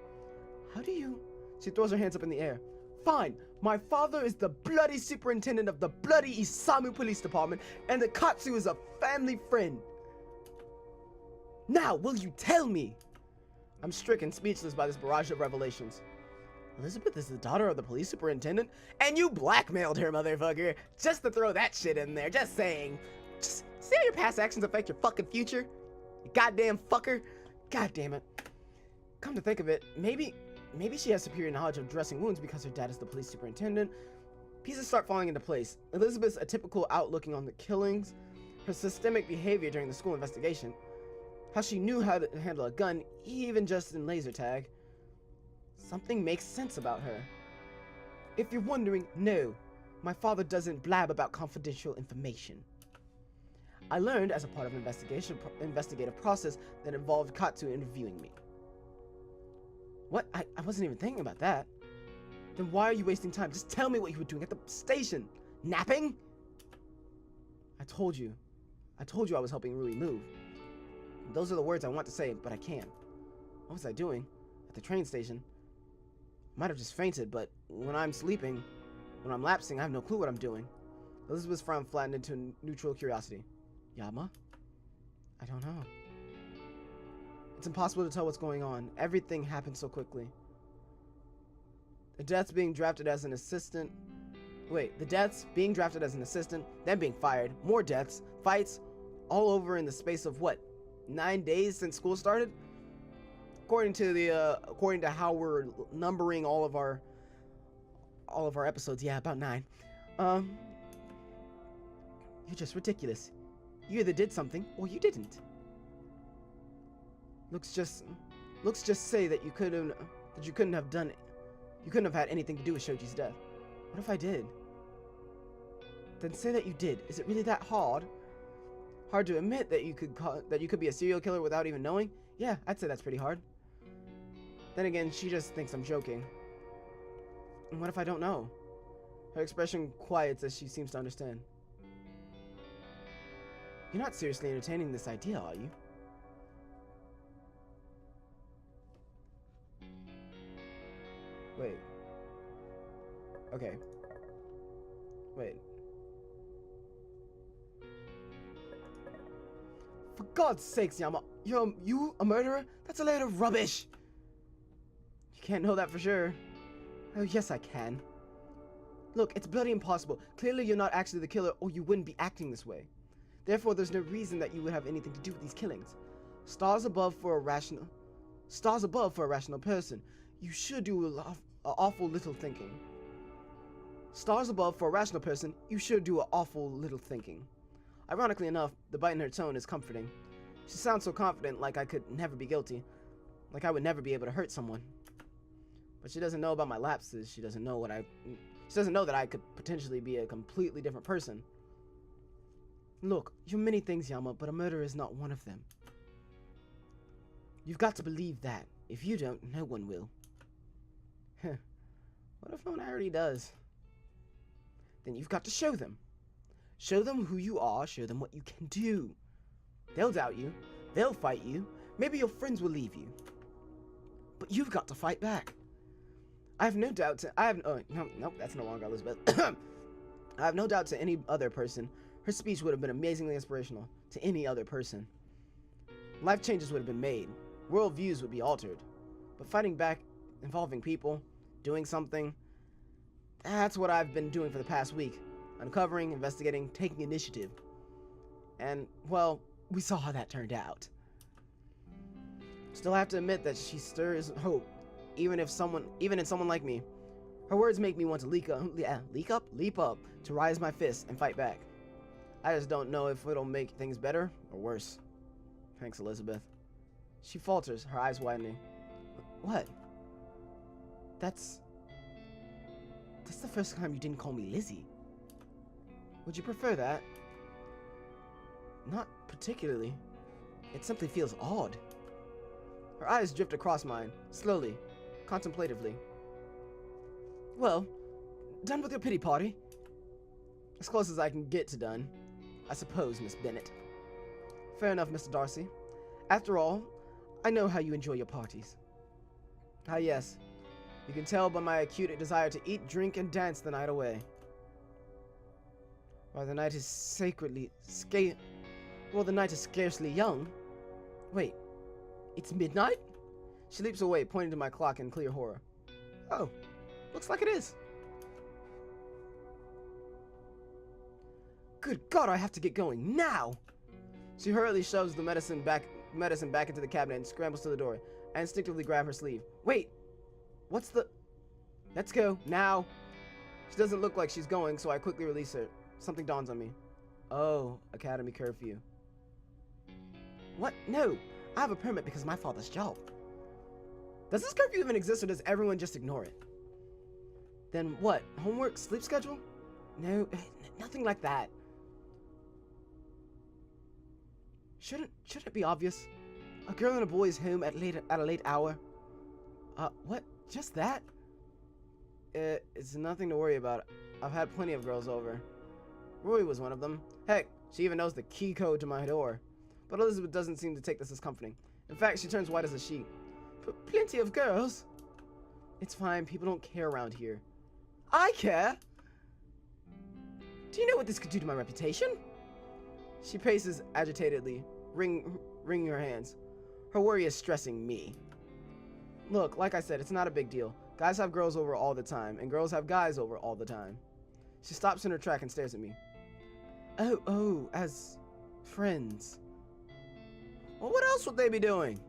A: How do you... She throws her hands up in the air. Fine, my father is the bloody superintendent of the bloody Isamu Police Department, and the Katsu is a family friend. Now, will you tell me? I'm stricken, speechless by this barrage of revelations. Elizabeth is the daughter of the police superintendent, and you blackmailed her, motherfucker, just to throw that shit in there, just saying. Just see how your past actions affect your fucking future? You goddamn fucker. God damn it. Come to think of it, maybe she has superior knowledge of dressing wounds because her dad is the police superintendent. Pieces start falling into place. Elizabeth's atypical outlooking on the killings, her systemic behavior during the school investigation, how she knew how to handle a gun, even just in laser tag. Something makes sense about her. If you're wondering, no, my father doesn't blab about confidential information. I learned as a part of an investigative process that involved Katsu interviewing me. What? I wasn't even thinking about that. Then why are you wasting time? Just tell me what you were doing at the station. Napping? I told you I was helping Rui move. Those are the words I want to say, but I can't. What was I doing? At the train station? I might have just fainted, but when I'm sleeping, when I'm lapsing, I have no clue what I'm doing. Elizabeth's frown flattened into neutral curiosity. Yama? I don't know. It's impossible to tell what's going on. Everything happened so quickly. The deaths being drafted as an assistant, then being fired, more deaths, fights, all over in the space of what, 9 days since school started? According to how we're numbering all of our episodes, yeah, about 9. You're just ridiculous. You either did something or you didn't. Looks just say that you couldn't have had anything to do with Shoji's death. What if I did? Then say that you did. Is it really that hard? Hard to admit that you could be a serial killer without even knowing? Yeah, I'd say that's pretty hard. Then again, she just thinks I'm joking. And what if I don't know? Her expression quiets as she seems to understand. You're not seriously entertaining this idea, are you? Wait. Okay. Wait. For God's sakes, Yama, you a murderer? That's a load of rubbish! You can't know that for sure. Oh, yes I can. Look, it's bloody impossible. Clearly you're not actually the killer, or you wouldn't be acting this way. Therefore, there's no reason that you would have anything to do with these killings. Stars above for a rational person. You should do an awful little thinking. Stars above for a rational person. You should do an awful little thinking. Ironically enough, the bite in her tone is comforting. She sounds so confident, like I could never be guilty, like I would never be able to hurt someone. But she doesn't know about my lapses. She doesn't know that I could potentially be a completely different person. Look, you're many things, Yama, but a murderer is not one of them. You've got to believe that. If you don't, no one will. What if no one already does? Then you've got to show them. Show them who you are, show them what you can do. They'll doubt you, they'll fight you, maybe your friends will leave you. But you've got to fight back. I have no doubt that's no longer Elizabeth. I have no doubt to any other person, her speech would have been amazingly inspirational to any other person. Life changes would have been made, world views would be altered. But fighting back, involving people, doing something, that's what I've been doing for the past week. Uncovering, investigating, taking initiative. And, well, we saw how that turned out. Still have to admit that she stirs hope, even in someone like me. Her words make me want to leap up, to raise my fist and fight back. I just don't know if it'll make things better or worse. Thanks, Elizabeth. She falters, her eyes widening. What? That's the first time you didn't call me Lizzie. Would you prefer that? Not particularly. It simply feels odd. Her eyes drift across mine, slowly, contemplatively. Well, done with your pity party? As close as I can get to done, I suppose, Miss Bennett. Fair enough, Mr. Darcy. After all, I know how you enjoy your parties. Ah, yes. You can tell by my acute desire to eat, drink, and dance the night away. While the night is the night is scarcely young. Wait, it's midnight? She leaps away, pointing to my clock in clear horror. Oh, looks like it is. Good God, I have to get going now! She hurriedly shoves the medicine back into the cabinet and scrambles to the door. I instinctively grab her sleeve. Wait! What's the... Let's go, now! She doesn't look like she's going, so I quickly release her. Something dawns on me. Oh, academy curfew. What? No! I have a permit because of my father's job. Does this curfew even exist, or does everyone just ignore it? Then what? Homework? Sleep schedule? No, nothing like that. Shouldn't it be obvious? A girl and a boy is home at a late hour. What? Just that? It's nothing to worry about. I've had plenty of girls over. Roy was one of them. Heck, she even knows the key code to my door. But Elizabeth doesn't seem to take this as comforting. In fact, she turns white as a sheet. Plenty of girls? It's fine, people don't care around here. I care! Do you know what this could do to my reputation? She paces agitatedly, wringing her hands. Her worry is stressing me. Look, like I said, it's not a big deal. Guys have girls over all the time, and girls have guys over all the time. She stops in her track and stares at me. Oh, as friends. Well, what else would they be doing?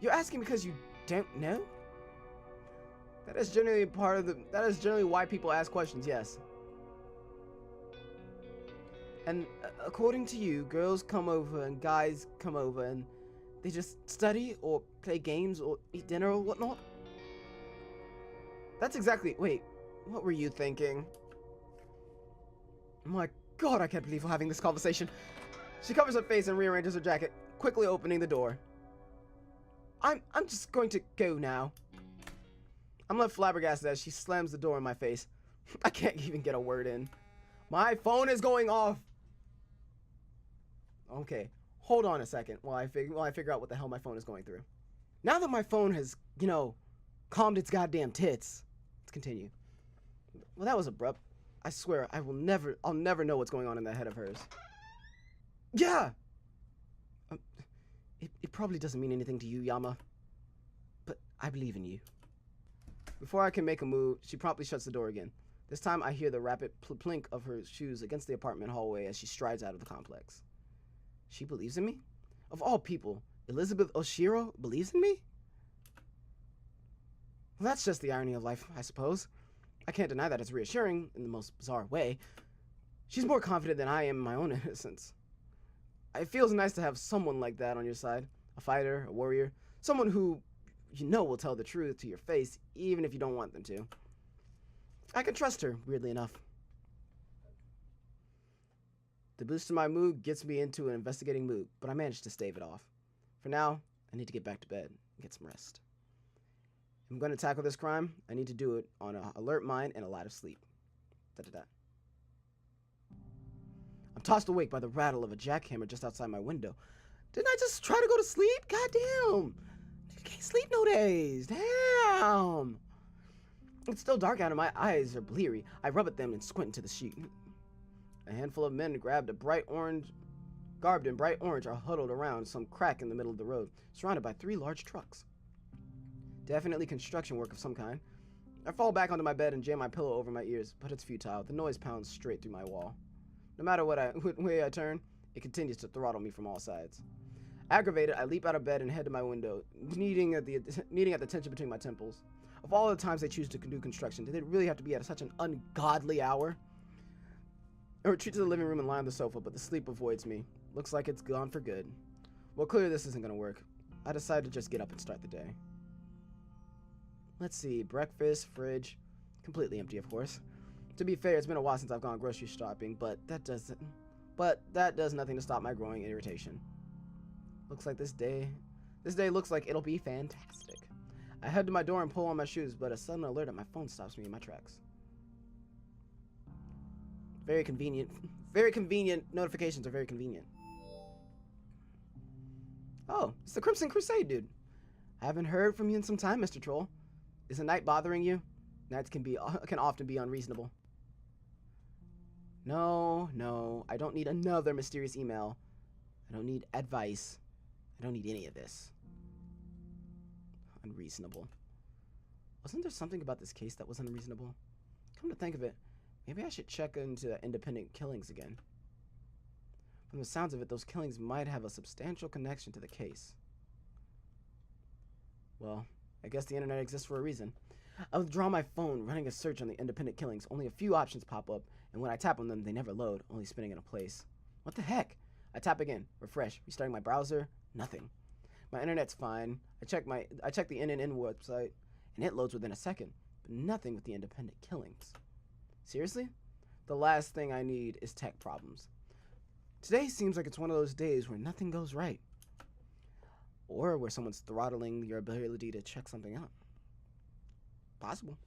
A: You're asking because you don't know? That is generally why people ask questions, yes. And according to you, girls come over and guys come over and they just study or play games or eat dinner or whatnot? That's exactly... Wait, what were you thinking? My God, I can't believe we're having this conversation. She covers her face and rearranges her jacket, quickly opening the door. I'm just going to go now. I'm left flabbergasted as she slams the door in my face. I can't even get a word in. My phone is going off. Okay, hold on a second while I figure out what the hell my phone is going through. Now that my phone has, calmed its goddamn tits. Let's continue. Well, that was abrupt. I swear, I'll never know what's going on in that head of hers. Yeah! It probably doesn't mean anything to you, Yama. But I believe in you. Before I can make a move, she promptly shuts the door again. This time I hear the rapid plink of her shoes against the apartment hallway as she strides out of the complex. She believes in me? Of all people, Elizabeth Oshiro believes in me? Well, that's just the irony of life, I suppose. I can't deny that it's reassuring in the most bizarre way. She's more confident than I am in my own innocence. It feels nice to have someone like that on your side. A fighter, a warrior, someone who will tell the truth to your face even if you don't want them to. I can trust her, weirdly enough. The boost in my mood gets me into an investigating mood, but I managed to stave it off. For now, I need to get back to bed and get some rest. If I'm going to tackle this crime, I need to do it on an alert mind and a lot of sleep. I'm tossed awake by the rattle of a jackhammer just outside my window. Didn't I just try to go to sleep? Goddamn! I can't sleep no days. Damn! It's still dark out and my eyes are bleary. I rub at them and squint into the sheet. A handful of men garbed in bright orange are huddled around some crack in the middle of the road, surrounded by 3 large trucks. Definitely construction work of some kind. I fall back onto my bed and jam my pillow over my ears, but it's futile. The noise pounds straight through my wall. No matter what way I turn, it continues to throttle me from all sides. Aggravated, I leap out of bed and head to my window, kneading at the tension between my temples. Of all the times they choose to do construction, did it really have to be at such an ungodly hour? I retreat to the living room and lie on the sofa, but the sleep avoids me. Looks like it's gone for good. Well, clearly this isn't gonna work. I decide to just get up and start the day. Let's see, breakfast, fridge, completely empty, of course. To be fair, it's been a while since I've gone grocery shopping, but that does nothing to stop my growing irritation. Looks like this day looks like it'll be fantastic. I head to my door and pull on my shoes, but a sudden alert at my phone stops me in my tracks. Very convenient. Very convenient. Notifications are very convenient. Oh, it's the Crimson Crusade dude. I haven't heard from you in some time, Mr. Troll. Is the night bothering you? Nights can often be unreasonable. No, I don't need another mysterious email. I don't need advice. I don't need any of this. Unreasonable. Wasn't there something about this case that was unreasonable? Come to think of it, maybe I should check into the independent killings again. From the sounds of it, those killings might have a substantial connection to the case. Well, I guess the internet exists for a reason. I withdraw my phone, running a search on the independent killings. Only a few options pop up, and when I tap on them, they never load, only spinning in a place. What the heck? I tap again, refresh, restarting my browser, nothing. My internet's fine. I check the NNN website, and it loads within a second, but nothing with the independent killings. Seriously? The last thing I need is tech problems. Today seems like it's one of those days where nothing goes right. Or where someone's throttling your ability to check something out. Possible.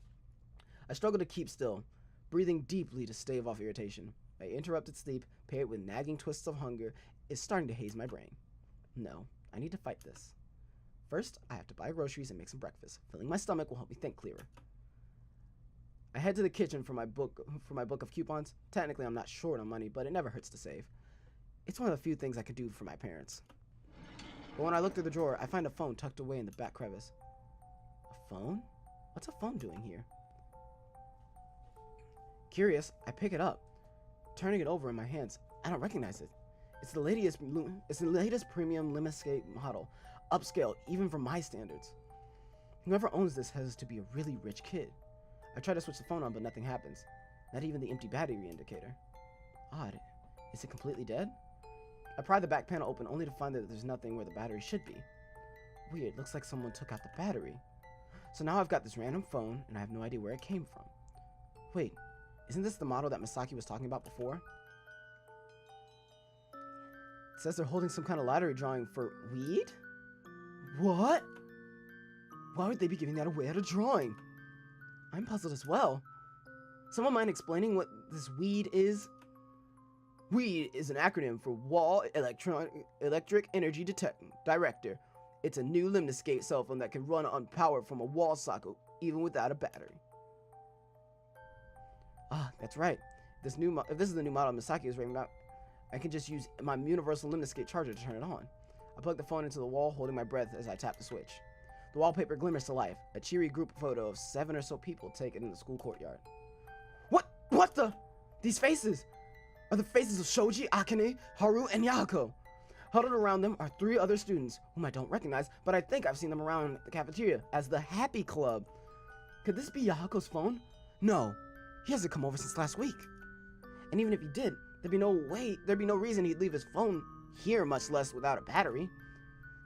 A: I struggle to keep still, breathing deeply to stave off irritation. My interrupted sleep, paired with nagging twists of hunger, is starting to haze my brain. No, I need to fight this. First, I have to buy groceries and make some breakfast. Filling my stomach will help me think clearer. I head to the kitchen for my book of coupons. Technically, I'm not short on money, but it never hurts to save. It's one of the few things I can do for my parents. But when I look through the drawer, I find a phone tucked away in the back crevice. A phone? What's a phone doing here? Curious, I pick it up. Turning it over in my hands, I don't recognize it. It's the latest premium Limescape model, upscale even for my standards. Whoever owns this has to be a really rich kid. I try to switch the phone on, but nothing happens. Not even the empty battery indicator. Odd. Is it completely dead? I pry the back panel open only to find that there's nothing where the battery should be. Weird, looks like someone took out the battery. So now I've got this random phone, and I have no idea where it came from. Wait, isn't this the model that Misaki was talking about before? It says they're holding some kind of lottery drawing for weed? What? Why would they be giving that away at a drawing? I'm puzzled as well. Someone mind explaining what this weed is? WEED is an acronym for Wall Electric Energy Director. It's a new Limnescape cell phone that can run on power from a wall socket, even without a battery. Ah, that's right. If this is the new model Misaki is raving about, I can just use my universal Limnescape charger to turn it on. I plug the phone into the wall, holding my breath as I tap the switch. The wallpaper glimmers to life, a cheery group photo of 7 or so people taken in the school courtyard. What the? These faces are the faces of Shoji, Akane, Haru, and Yahiko. Huddled around them are 3 other students, whom I don't recognize, but I think I've seen them around the cafeteria as the Happy Club. Could this be Yahiko's phone? No, he hasn't come over since last week. And even if he did, there'd be no reason he'd leave his phone here, much less without a battery.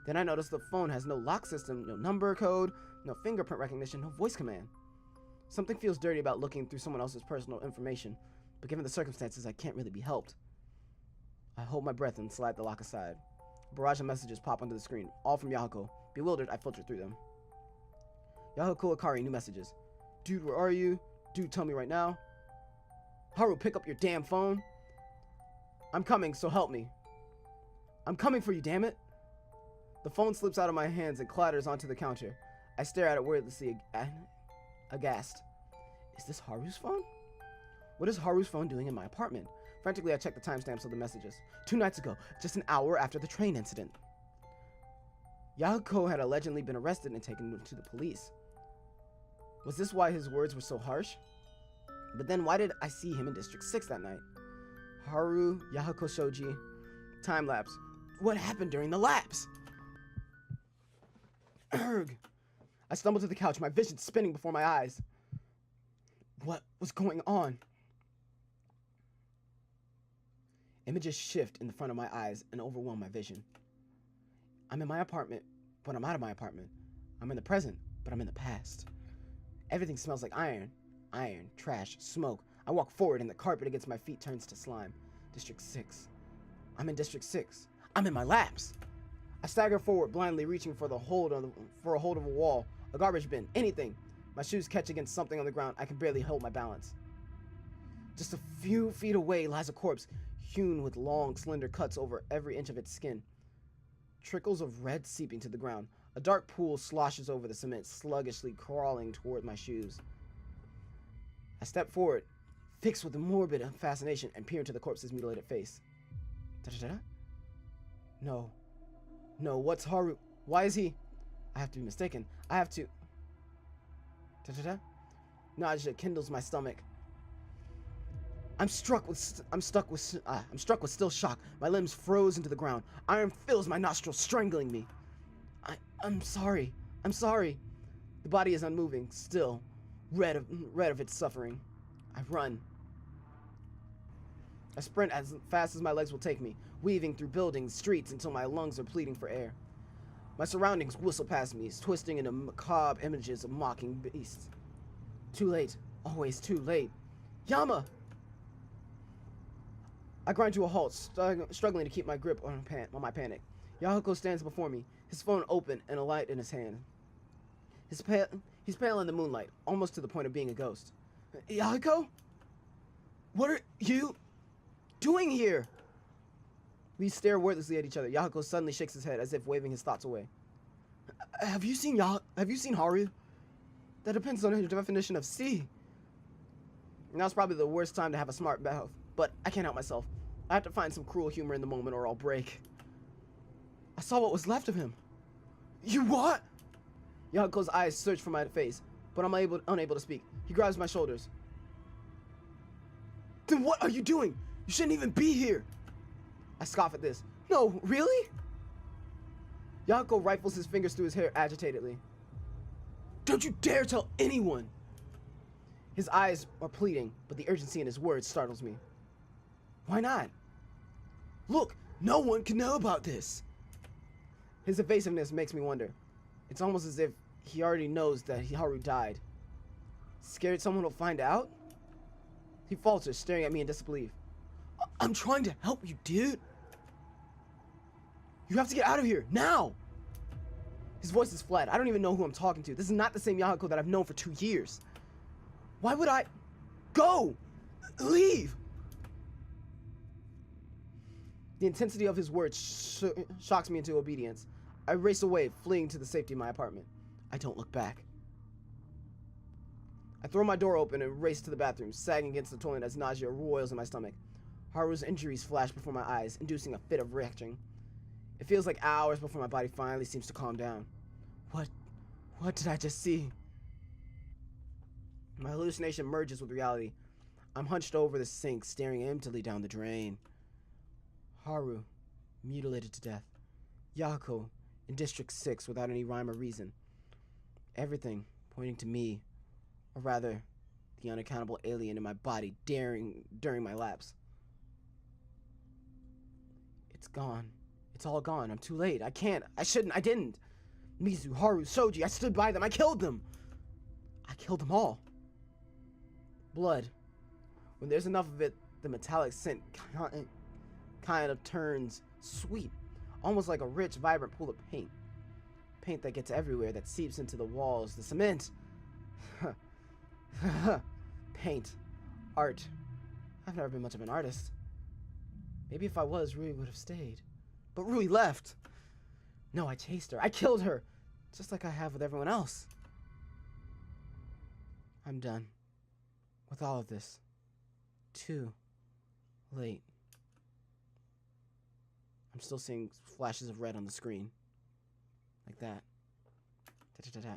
A: Then I noticed the phone has no lock system, no number code, no fingerprint recognition, no voice command. Something feels dirty about looking through someone else's personal information, but given the circumstances, I can't really be helped. I hold my breath and slide the lock aside. A barrage of messages pop onto the screen, all from Yahiko. Bewildered, I filter through them. Yahiko Akari, new messages. Dude, where are you? Dude, tell me right now. Haru, pick up your damn phone. I'm coming, so help me. I'm coming for you, damn it. The phone slips out of my hands and clatters onto the counter. I stare at it wordlessly, aghast. Is this Haru's phone? What is Haru's phone doing in my apartment? Frantically, I check the timestamps of the messages. 2 nights ago, just an hour after the train incident. Yahiko had allegedly been arrested and taken to the police. Was this why his words were so harsh? But then why did I see him in District 6 that night? Haru, Yahiko Shoji, time lapse. What happened during the lapse? Erg. I stumble to the couch, my vision spinning before my eyes. What was going on? Images shift in the front of my eyes and overwhelm my vision. I'm in my apartment, but I'm out of my apartment. I'm in the present, but I'm in the past. Everything smells like iron. Iron, trash, smoke. I walk forward and the carpet against my feet turns to slime. District 6. I'm in District 6. I'm in my laps. I stagger forward, blindly reaching for a hold of a wall, a garbage bin, anything. My shoes catch against something on the ground. I can barely hold my balance. Just a few feet away lies a corpse, hewn with long, slender cuts over every inch of its skin. trickles of red seeping to the ground. A dark pool sloshes over the cement, sluggishly crawling toward my shoes. I step forward, fixed with a morbid fascination, and peer into the corpse's mutilated face. Da-da-da-da? No. No, what's Haru? Why is he? I have to be mistaken. I have to... Da-da-da? Nausea kindles my stomach. I'm struck with still shock. My limbs froze into the ground. Iron fills my nostrils, strangling me. I'm sorry. I'm sorry. The body is unmoving, still, red of its suffering. I run. I sprint as fast as my legs will take me, weaving through buildings, streets, until my lungs are pleading for air. My surroundings whistle past me, twisting into macabre images of mocking beasts. Too late. Always too late. Yama! I grind to a halt, struggling to keep my grip on my panic. Yahiko stands before me, his phone open and a light in his hand. He's pale in the moonlight, almost to the point of being a ghost. Yahiko? What are you doing here? We stare wordlessly at each other. Yahiko suddenly shakes his head as if waving his thoughts away. Have you seen Haru? That depends on your definition of see. Now's probably the worst time to have a smart mouth, but I can't help myself. I have to find some cruel humor in the moment or I'll break. I saw what was left of him. You what? Yahiko's eyes search for my face, but I'm unable to speak. He grabs my shoulders. Then what are you doing? You shouldn't even be here. I scoff at this. No, really? Yahiko rifles his fingers through his hair agitatedly. Don't you dare tell anyone! His eyes are pleading, but the urgency in his words startles me. Why not? Look, no one can know about this. His evasiveness makes me wonder. It's almost as if he already knows that Haru died. Scared someone will find out? He falters, staring at me in disbelief. I'm trying to help you, dude. You have to get out of here, now! His voice is flat. I don't even know who I'm talking to. This is not the same Yahiko that I've known for 2 years. Why would I... Go! Leave! The intensity of his words shocks me into obedience. I race away, fleeing to the safety of my apartment. I don't look back. I throw my door open and race to the bathroom, sagging against the toilet as nausea roils in my stomach. Haru's injuries flash before my eyes, inducing a fit of retching. It feels like hours before my body finally seems to calm down. What did I just see? My hallucination merges with reality. I'm hunched over the sink, staring emptily down the drain. Haru, mutilated to death. Yahiko, in District 6 without any rhyme or reason. Everything pointing to me, or rather, the unaccountable alien in my body during my lapse. It's gone. It's all gone. I'm too late. I can't. I shouldn't. I didn't. Mizu, Haru, Shoji, I stood by them. I killed them. I killed them all. Blood. When there's enough of it, the metallic scent kind of turns sweet. Almost like a rich, vibrant pool of paint. Paint that gets everywhere, that seeps into the walls, the cement. Paint. Art. I've never been much of an artist. Maybe if I was, Rui would have stayed. But Rui left. No, I chased her. I killed her. Just like I have with everyone else. I'm done. With all of this. Too late. I'm still seeing flashes of red on the screen. Like that. Da-da-da-da.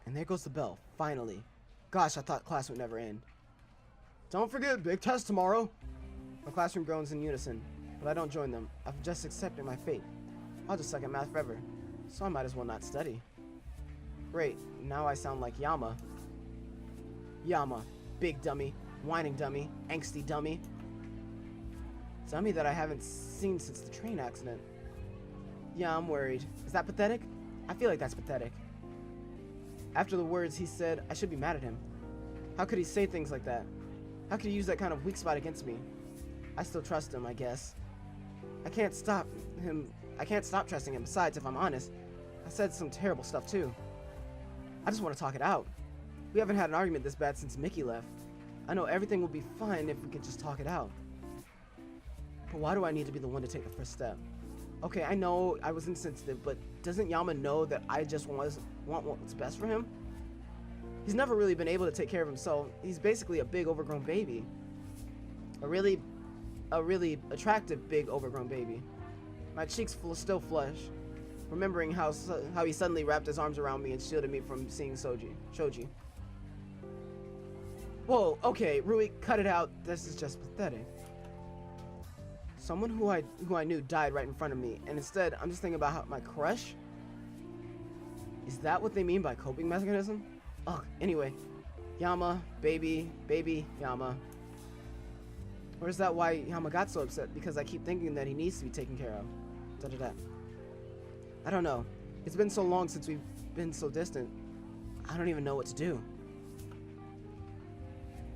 A: And there goes the bell, finally. Gosh, I thought class would never end. Don't forget, big test tomorrow. My classroom groans in unison, but I don't join them. I've just accepted my fate. I'll just suck at math forever, so I might as well not study. Great, now I sound like Yama. Yama, big dummy, whining dummy, angsty dummy. Dummy that I haven't seen since the train accident. Yeah, I'm worried. Is that pathetic? I feel like that's pathetic. After the words he said, I should be mad at him. How could he say things like that? How could he use that kind of weak spot against me? I still trust him, I guess. I can't stop trusting him. Besides, if I'm honest, I said some terrible stuff too. I just want to talk it out. We haven't had an argument this bad since Mickey left. I know everything will be fine if we could just talk it out. But why do I need to be the one to take the first step? Okay, I know I was insensitive, but doesn't Yama know that I just want what's best for him? He's never really been able to take care of himself. He's basically a big overgrown baby. A really attractive big overgrown baby. My cheeks still flush, remembering how he suddenly wrapped his arms around me and shielded me from seeing Shoji. Whoa, okay, Rui, cut it out. This is just pathetic. Someone who I knew died right in front of me, and instead I'm just thinking about my crush? Is that what they mean by coping mechanism? Ugh, anyway. Yama, baby, Yama. Or is that why Yama got so upset? Because I keep thinking that he needs to be taken care of. Da-da-da. I don't know. It's been so long since we've been so distant. I don't even know what to do.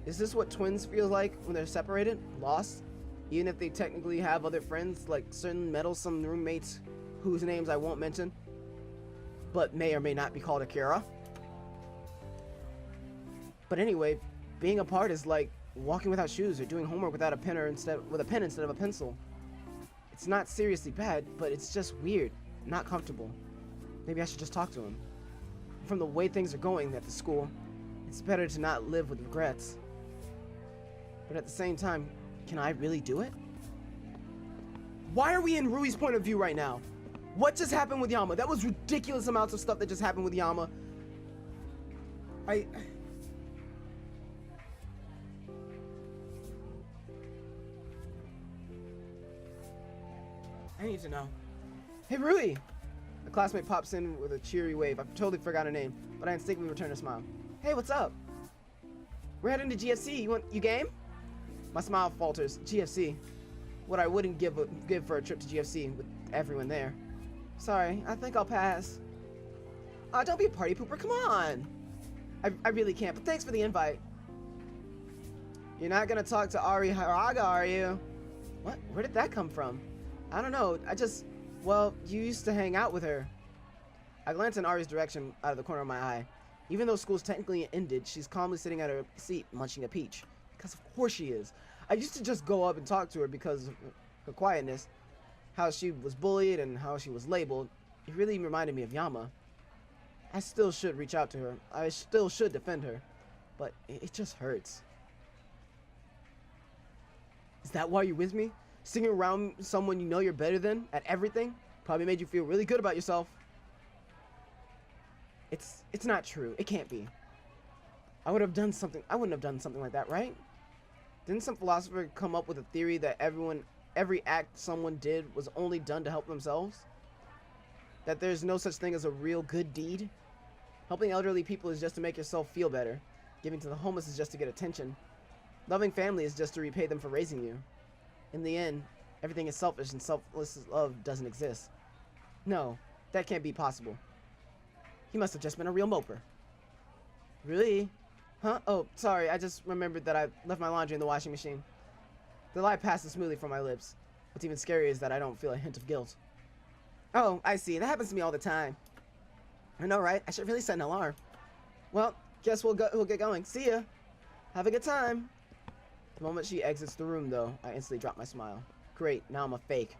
A: Is this what twins feel like when they're separated? Lost? Even if they technically have other friends, like certain meddlesome roommates whose names I won't mention, but may or may not be called Akira. But anyway, being apart is like walking without shoes or doing homework without a pen with a pen instead of a pencil. It's not seriously bad, but it's just weird, not comfortable. Maybe I should just talk to him. From the way things are going at the school, it's better to not live with regrets. But at the same time, can I really do it? Why are we in Rui's point of view right now? What just happened with Yama? That was ridiculous amounts of stuff that just happened with Yama. I need to know. Hey, Rui! A classmate pops in with a cheery wave. I totally forgot her name, but I instinctively return a smile. Hey, what's up? We're heading to GFC. You game? My smile falters. GFC. What I wouldn't give for a trip to GFC with everyone there. Sorry, I think I'll pass. Don't be a party pooper. Come on. I really can't, but thanks for the invite. You're not gonna talk to Ari Haraga, are you? What? Where did that come from? I don't know. Well, you used to hang out with her. I glance in Ari's direction out of the corner of my eye. Even though school's technically ended, she's calmly sitting at her seat munching a peach. Because of course she is. I used to just go up and talk to her because of her quietness. How she was bullied and how she was labeled. It really reminded me of Yama. I still should reach out to her. I still should defend her. But it just hurts. Is that why you're with me? Sitting around someone you know you're better than at everything probably made you feel really good about yourself. It's not true. It can't be. I wouldn't have done something like that, right? Didn't some philosopher come up with a theory that every act someone did was only done to help themselves? That there's no such thing as a real good deed? Helping elderly people is just to make yourself feel better. Giving to the homeless is just to get attention. Loving family is just to repay them for raising you. In the end, everything is selfish and selfless love doesn't exist. No, that can't be possible. He must have just been a real moper. Really? Huh? Oh, sorry, I just remembered that I left my laundry in the washing machine. The lie passes smoothly from my lips. What's even scarier is that I don't feel a hint of guilt. Oh, I see. That happens to me all the time. I know, right? I should really set an alarm. Well, guess we'll get going. See ya. Have a good time. The moment she exits the room, though, I instantly drop my smile. Great, now I'm a fake.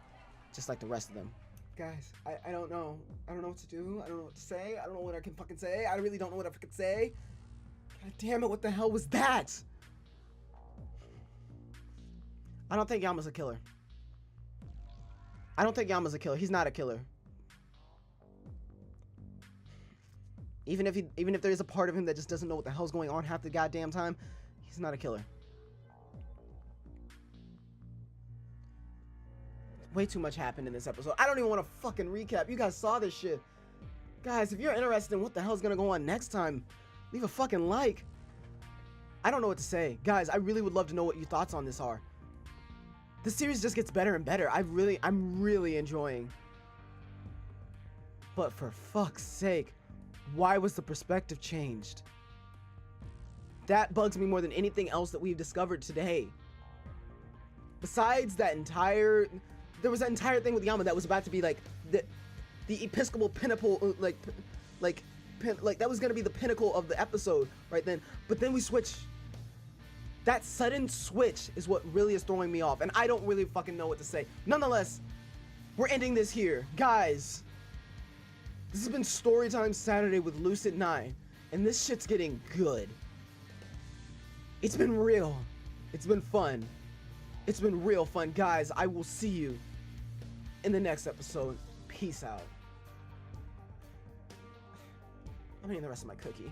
A: Just like the rest of them. Guys, I don't know. I don't know what to do. I don't know what to say. I don't know what I can fucking say. I really don't know what I fucking say. God damn it, what the hell was that? I don't think Yama's a killer. I don't think Yama's a killer. He's not a killer. Even if there is a part of him that just doesn't know what the hell's going on half the goddamn time, he's not a killer. Way too much happened in this episode. I don't even want to fucking recap. You guys saw this shit. Guys, if you're interested in what the hell's gonna go on next time, leave a fucking like. I don't know what to say. Guys, I really would love to know what your thoughts on this are. The series just gets better and better. I'm really enjoying. But for fuck's sake, why was the perspective changed? That bugs me more than anything else that we've discovered today. Besides that there was that entire thing with Yama that was about to be like the Episcopal pinnacle, like that was gonna be the pinnacle of the episode right then. But then we switch. That sudden switch is what really is throwing me off, and I don't really fucking know what to say. Nonetheless, we're ending this here, guys. This has been Storytime Saturday with Lucid9, and this shit's getting good. It's been real. It's been fun. It's been real fun, guys. I will see you in the next episode. Peace out. I'm eating the rest of my cookie.